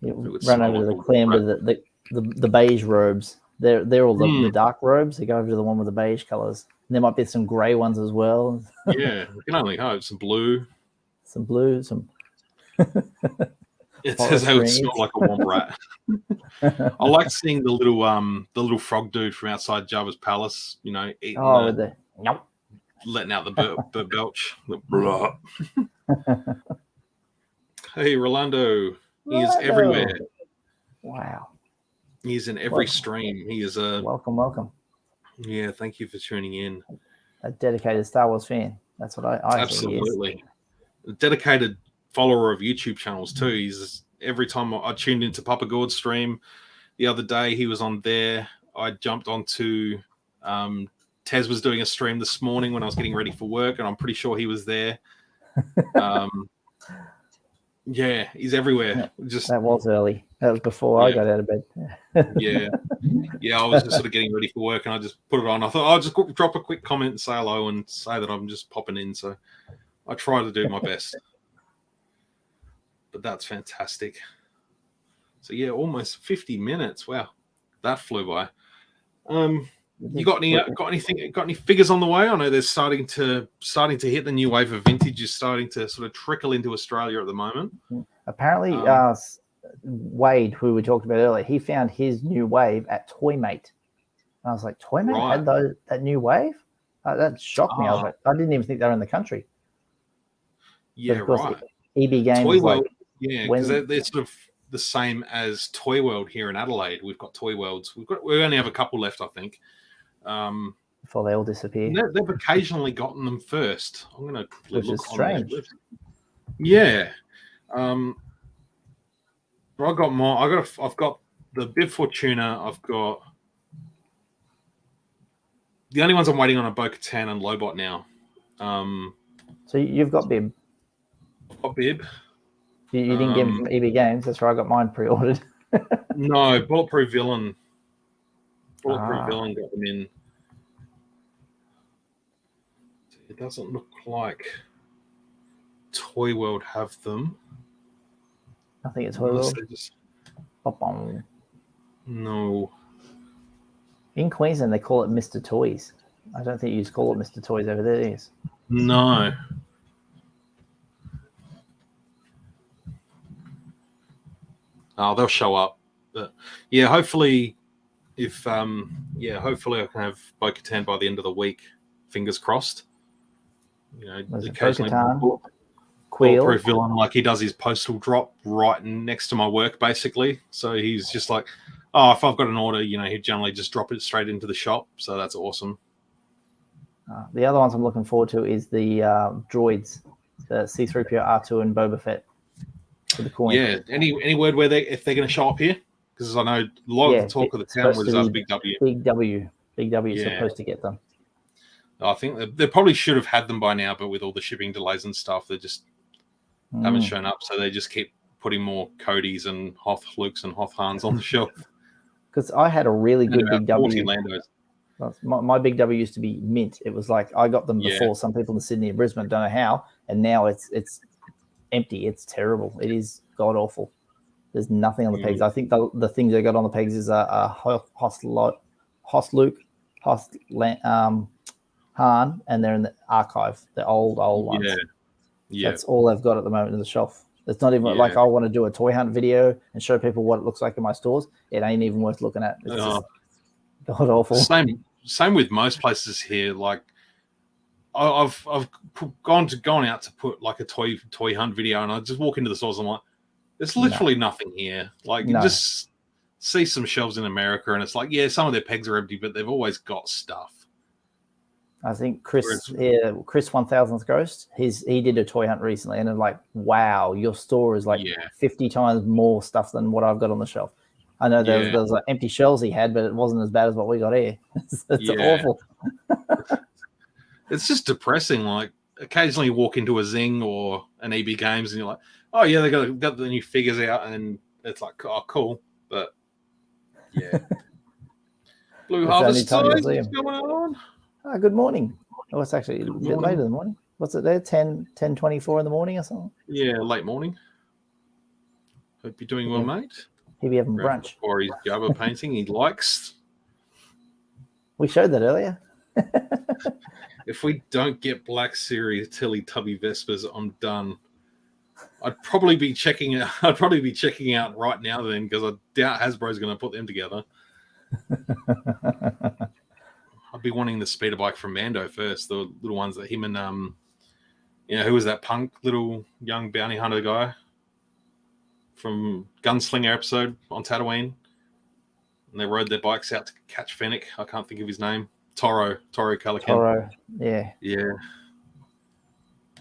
Speaker 2: Run over to the clan with the beige robes. They're all the dark robes. They go over to the one with the beige colors. And there might be some grey ones as well.
Speaker 4: Yeah, we can only hope. Some blue.
Speaker 2: Some blue, some
Speaker 4: it says they would smell like a womp rat. I like seeing the little frog dude from outside Jabba's palace, you know, eating letting out the belch. Hey, Rolando. He is everywhere.
Speaker 2: Wow.
Speaker 4: He's in every stream. He is a
Speaker 2: welcome.
Speaker 4: Yeah, thank you for tuning in.
Speaker 2: A dedicated Star Wars fan. That's what I
Speaker 4: absolutely. A dedicated follower of YouTube channels too. He's every time I tuned into Papa Gord's stream the other day, he was on there. I jumped onto Tez was doing a stream this morning when I was getting ready for work, and I'm pretty sure he was there. Yeah, he's everywhere.
Speaker 2: That was early. That was before I got out of bed.
Speaker 4: yeah, I was just sort of getting ready for work, and I just put it on. I thought I'll just drop a quick comment and say hello and say that I'm just popping in. So I try to do my best. But that's fantastic. So yeah, almost 50 minutes. Wow, that flew by. You got any figures on the way? I know they're starting to hit the new wave of vintage is starting to sort of trickle into Australia at the moment.
Speaker 2: Apparently, Wade, who we talked about earlier, he found his new wave at Toymate. And I was like, Toymate had that new wave? That shocked me. I was like, I didn't even think they were in the country.
Speaker 4: Yeah, right.
Speaker 2: EB Games,
Speaker 4: Toy World, because they're sort of the same as Toy World here in Adelaide. We've got Toy Worlds. We only have a couple left, I think.
Speaker 2: Before they all disappear.
Speaker 4: They've occasionally gotten them first. I'm going to look.
Speaker 2: Which is strange.
Speaker 4: Yeah. I've got the Bib Fortuna. I've got the only ones I'm waiting on are Bo-Katan and Lobot now.
Speaker 2: So you've got Bib.
Speaker 4: Got Bib.
Speaker 2: You didn't get him from EB Games. That's where I got mine pre-ordered.
Speaker 4: No, Bulletproof Villain. Villain got them in. It doesn't look like Toy World have them.
Speaker 2: I think it's Toy World.
Speaker 4: No.
Speaker 2: In Queensland, they call it Mr. Toys. I don't think you just call it Mr. Toys over there. Yes.
Speaker 4: No. Oh, they'll show up. But yeah, hopefully, hopefully I can have Bo-Katan by the end of the week. Fingers crossed. You know, occasionally Bulletproof Villain, like he does his postal drop right next to my work, basically. So he's just like, oh, if I've got an order, you know, he'd generally just drop it straight into the shop. So that's awesome.
Speaker 2: The other ones I'm looking forward to is the droids, the C-3PO, R2, and Boba Fett for the coin.
Speaker 4: Yeah. Any word where if they're going to show up here? Because I know a lot of the talk of the town was Big W.
Speaker 2: Big W is supposed to get them.
Speaker 4: I think they probably should have had them by now, but with all the shipping delays and stuff, they just haven't shown up. So they just keep putting more Codys and Hoth Lukes and Hoth Hans on the shelf.
Speaker 2: Because I had a really good Big W.
Speaker 4: Landos.
Speaker 2: My Big W used to be mint. It was like I got them before some people in Sydney and Brisbane, don't know how, and now it's empty. It's terrible. It is god awful. There's nothing on the pegs. I think the things I got on the pegs is a Hoth Luke, Han, and they're in the archive, the old ones.
Speaker 4: Yeah.
Speaker 2: That's all they've got at the moment in the shelf. It's not even like I want to do a toy hunt video and show people what it looks like in my stores. It ain't even worth looking at. It's just god awful.
Speaker 4: Same with most places here. Like I've gone out to put like a toy hunt video, and I just walk into the stores. And I'm like, there's literally nothing here. Like you just see some shelves in America, and it's like, yeah, some of their pegs are empty, but they've always got stuff.
Speaker 2: I think Chris 1000th Ghost, he did a toy hunt recently, and I'm like, wow, your store is like 50 times more stuff than what I've got on the shelf. I know there was like empty shelves he had, but it wasn't as bad as what we got here. It's awful.
Speaker 4: It's just depressing. Like occasionally you walk into a Zing or an EB Games, and you're like, oh yeah, they got the new figures out, and it's like, oh cool, but yeah. Blue Harvest Toys, what's going on?
Speaker 2: Oh, good morning. Oh, it's actually a bit later in the morning. What's it there? 10:24 in the morning or something?
Speaker 4: Yeah, late morning. Hope you're doing well, mate.
Speaker 2: He'll be having brunch.
Speaker 4: Or his Java painting he likes.
Speaker 2: We showed that earlier.
Speaker 4: If we don't get Black Series Teletubby Vespers, I'm done. I'd probably be checking out right now then, because I doubt Hasbro's going to put them together. I'd be wanting the speeder bike from Mando first, the little ones that him and who was that punk little young bounty hunter guy from Gunslinger episode on Tatooine, and they rode their bikes out to catch Fennec. I can't think of his name. Toro Calican.
Speaker 2: Toro, yeah.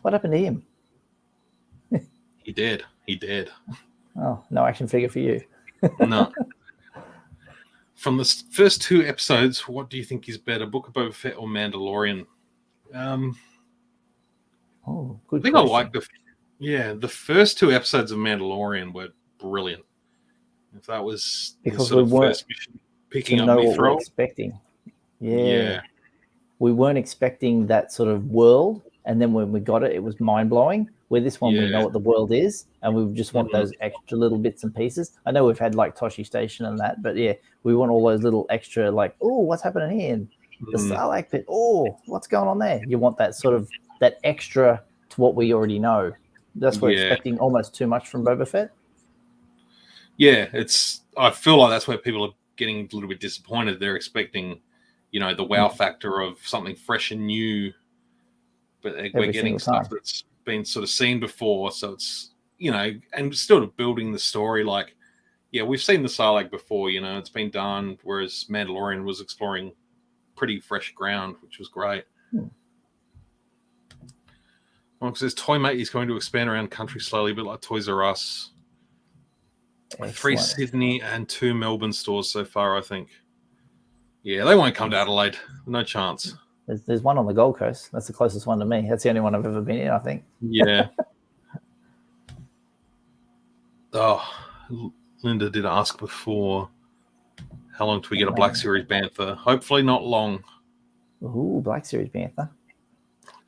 Speaker 2: What happened to him?
Speaker 4: He did.
Speaker 2: Oh, no action figure for you.
Speaker 4: No. From the first two episodes, what do you think is better, Book of Boba Fett or Mandalorian?
Speaker 2: Good
Speaker 4: I think question. I like the first two episodes of Mandalorian were brilliant. If that was
Speaker 2: because we weren't
Speaker 4: picking up what we're
Speaker 2: expecting. Yeah, we weren't expecting that sort of world, and then when we got it, it was mind blowing. Where this one, we know what the world is, and we just want those extra little bits and pieces. I know we've had like Toshi Station and that, but we want all those little extra, like, oh, what's happening here? And the Sarlacc pit. Oh, what's going on there? You want that sort of that extra to what we already know. That's what we're expecting almost too much from Boba Fett. Yeah,
Speaker 4: I feel like that's where people are getting a little bit disappointed. They're expecting, the wow factor of something fresh and new, but we're getting stuff that's been sort of seen before. So it's, and still building the story. Like, we've seen the Sarlacc before, it's been done, whereas Mandalorian was exploring pretty fresh ground, which was great. Well, because this Toymate is going to expand around country slowly, a bit like Toys R Us. Excellent. 3 Sydney and 2 Melbourne stores so far, I think. Yeah, they won't come to Adelaide. No chance.
Speaker 2: There's one on the Gold Coast. That's the closest one to me. That's the only one I've ever been in, I think.
Speaker 4: Yeah. Linda did ask before, how long do we get a Black Series Bantha? Hopefully not long.
Speaker 2: Ooh, Black Series Bantha.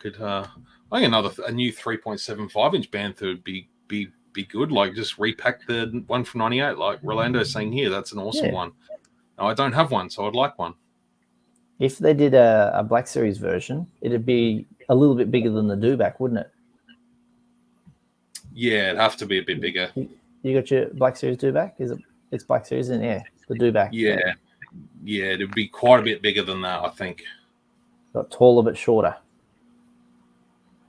Speaker 4: I think a new 3.75-inch Bantha would be good. Like, just repack the one from 98, like Rolando's saying here. That's an awesome one. No, I don't have one, so I'd like one.
Speaker 2: If they did a Black Series version, it'd be a little bit bigger than the Dewback, wouldn't it?
Speaker 4: Yeah, it'd have to be a bit bigger.
Speaker 2: You got your Black Series Dewback? It's Black Series, isn't it? The Dewback.
Speaker 4: Yeah, it'd be quite a bit bigger than that, I think.
Speaker 2: Got taller but shorter.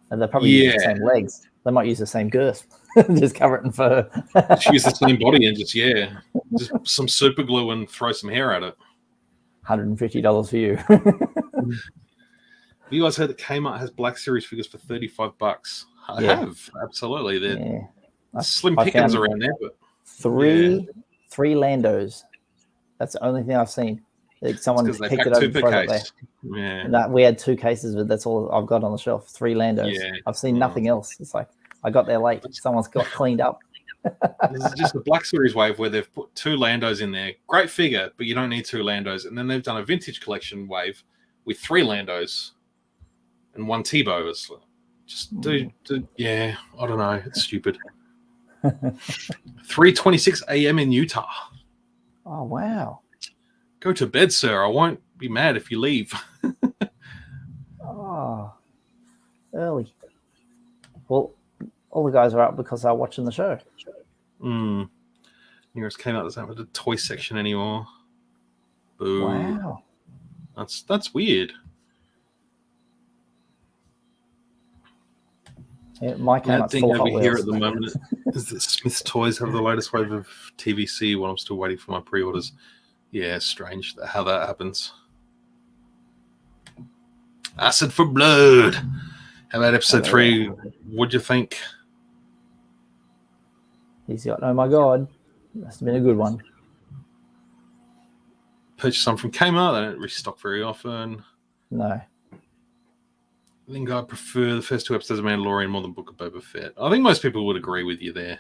Speaker 2: And they probably use the same legs. They might use the same girth. Just cover it in fur.
Speaker 4: Just use the same body and just some super glue and throw some hair at it.
Speaker 2: $150 for you.
Speaker 4: You guys heard that Kmart has Black Series figures for $35? I have, absolutely. They're slim pickings around there, but
Speaker 2: three Landos. That's the only thing I've seen. Like someone picked it up and thrown it there.
Speaker 4: Yeah.
Speaker 2: No, we had 2 cases, but that's all I've got on the shelf. 3 Landos. Yeah. I've seen nothing else. It's like I got there late. Someone's got cleaned up.
Speaker 4: This is just the Black Series wave where they've put 2 Landos in there. Great figure, but you don't need 2 Landos. And then they've done a vintage collection wave with 3 Landos and 1 Tebow. Just I don't know. It's stupid. 3:26 a.m. in Utah.
Speaker 2: Oh, wow.
Speaker 4: Go to bed, sir. I won't be mad if you leave.
Speaker 2: Oh, early. Well, all the guys are up because they're watching the show.
Speaker 4: Nearest came out doesn't have the toy section anymore. Boo.
Speaker 2: Wow.
Speaker 4: That's weird.
Speaker 2: Yeah, my came out
Speaker 4: thing
Speaker 2: full
Speaker 4: over
Speaker 2: Hot
Speaker 4: here
Speaker 2: Wheels.
Speaker 4: at the moment is that Smith's Toys have the latest wave of TVC while I'm still waiting for my pre-orders. Yeah, strange how that happens. Acid for Blood. How about episode 3? What'd you think?
Speaker 2: He's got, oh my God. Must have been a good one.
Speaker 4: Purchased some from Kmart. They don't restock very often.
Speaker 2: No.
Speaker 4: I think I prefer the first 2 episodes of Mandalorian more than Book of Boba Fett. I think most people would agree with you there.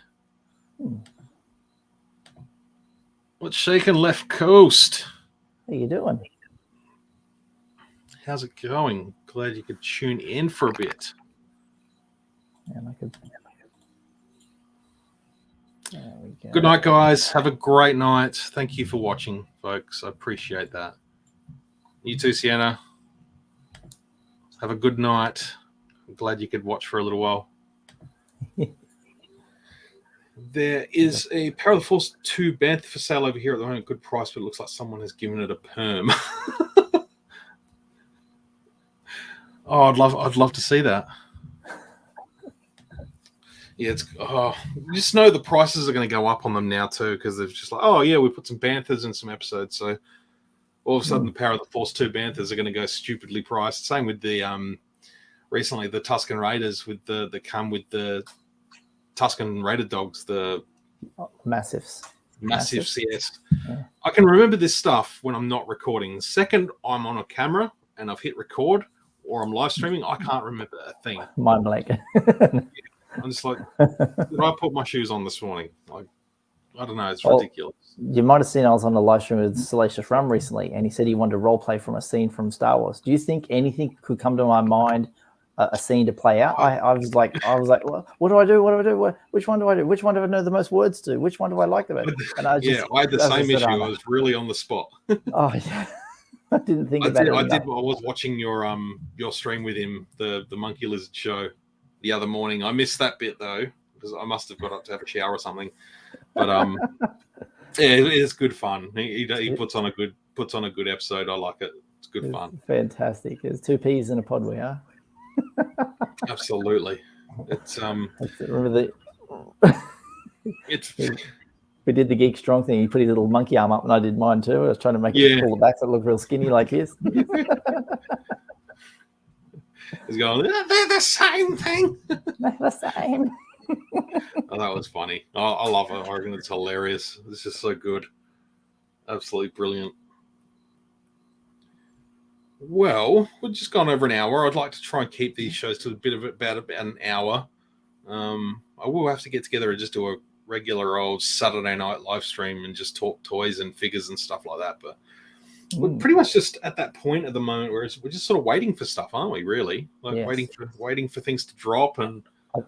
Speaker 4: What's shaking Left Coast?
Speaker 2: How you doing?
Speaker 4: How's it going? Glad you could tune in for a bit.
Speaker 2: Yeah, I could. There we go.
Speaker 4: Good night, guys. Have a great night. Thank you for watching, folks. I appreciate that. You too, Sienna. Have a good night. I'm glad you could watch for a little while. There is a Power of the Force 2 Bantha for sale over here at the moment. Good price, but it looks like someone has given it a perm. Oh, I'd love to see that. Yeah, it's you just know the prices are going to go up on them now too, because they're just like, oh yeah, we put some Banthas in some episodes, so all of a sudden the Power of the Force 2 Banthas are going to go stupidly priced. Same with the recently the Tusken Raiders with the come with the Tusken Raider dogs, the
Speaker 2: Massives.
Speaker 4: yes.
Speaker 2: Yeah.
Speaker 4: I can remember this stuff when I'm not recording. The second I'm on a camera and I've hit record or I'm live streaming, I can't remember a thing.
Speaker 2: Mind blank.
Speaker 4: I'm just like, did I put my shoes on this morning? Like, I don't know. It's ridiculous.
Speaker 2: You might have seen I was on the live stream with Salacious Rum recently, and he said he wanted to role play from a scene from Star Wars. Do you think anything could come to my mind, a scene to play out? I was like, well, what do I do? What do I do? Which one do I do? Which one do I know the most words to? Which one do I like the best? And I
Speaker 4: had the same issue. I was really on the spot.
Speaker 2: Oh yeah. I didn't think about it.
Speaker 4: I was watching your stream with him, the Monkey Lizard show, the other morning. I missed that bit though because I must have got up to have a shower or something. But yeah, it is good fun. He puts on a good episode. I like it. It's good fun.
Speaker 2: Fantastic. There's 2 peas in a pod, we are.
Speaker 4: Absolutely. It's
Speaker 2: remember we did the Geek Strong thing. He put his little monkey arm up, and I did mine too. I was trying to make it pull it back so it looked real skinny like his.
Speaker 4: He's going, they're the same thing.
Speaker 2: They're the same.
Speaker 4: Oh, that was funny. I love it. I reckon it's hilarious. It's just so good. Absolutely brilliant. Well, we've just gone over an hour. I'd like to try and keep these shows to a bit of about an hour. I will have to get together and just do a regular old Saturday night live stream and just talk toys and figures and stuff like that. But we're pretty much just at that point at the moment where we're just sort of waiting for stuff, aren't we? Really, like waiting for things to drop. And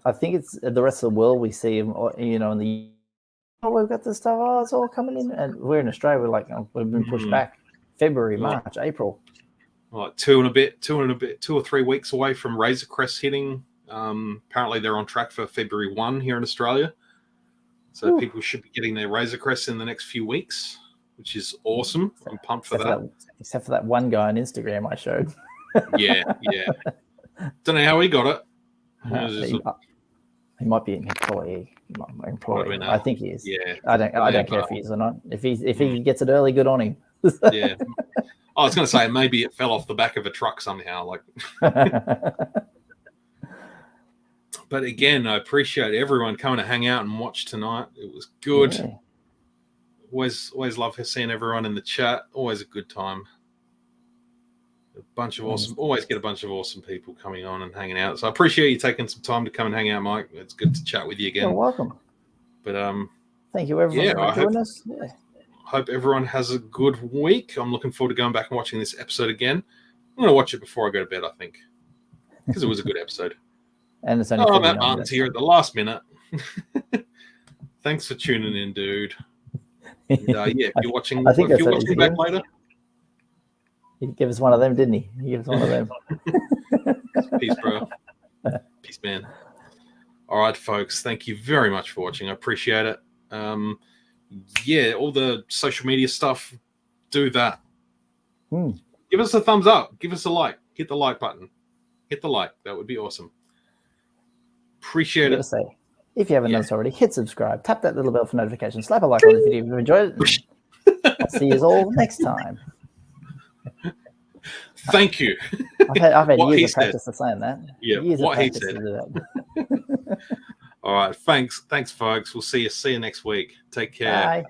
Speaker 2: I think it's the rest of the world. We see them, you know, in the we've got this stuff. Oh, it's all coming in, and we're in Australia. We're like, we've been pushed back February, March, April.
Speaker 4: Like 2 or 3 weeks away from Razor Crest hitting. Apparently they're on track for February 1 here in Australia. So people should be getting their Razor Crests in the next few weeks, which is awesome. I'm pumped for that.
Speaker 2: Except for that one guy on Instagram I showed.
Speaker 4: Yeah. Don't know how he got it.
Speaker 2: He might be an employee. I think he is.
Speaker 4: Yeah.
Speaker 2: I don't care if he is or not. If he gets it early, good on him.
Speaker 4: Yeah. I was going to say maybe it fell off the back of a truck somehow. Like, but again, I appreciate everyone coming to hang out and watch tonight. It was good. Yeah. Always love seeing everyone in the chat. Always a good time. Always get a bunch of awesome people coming on and hanging out. So I appreciate you taking some time to come and hang out, Mike. It's good to chat with you again.
Speaker 2: You're welcome.
Speaker 4: But
Speaker 2: thank you everyone for joining us. Yeah.
Speaker 4: Hope everyone has a good week. I'm looking forward to going back and watching this episode again. I'm going to watch it before I go to bed, I think, because it was a good episode.
Speaker 2: And it's only
Speaker 4: Matt Martin's here at the last minute. Thanks for tuning in, dude. And, if you're watching, back later,
Speaker 2: He gave us one of them, didn't he? He gave us one of them.
Speaker 4: Peace, bro. Peace, man. All right, folks. Thank you very much for watching. I appreciate it. Yeah, all the social media stuff, do that. Give us a thumbs up. Give us a like. Hit the like button. Hit the like. That would be awesome. Appreciate it.
Speaker 2: Say, if you haven't done so already, hit subscribe. Tap that little bell for notifications. Slap a like on this video if you enjoyed it. I'll see you all next time.
Speaker 4: Thank you.
Speaker 2: I've had years of practice of saying that.
Speaker 4: Yeah, what he said. All right, thanks, folks. We'll see you next week. Take care.
Speaker 2: Bye.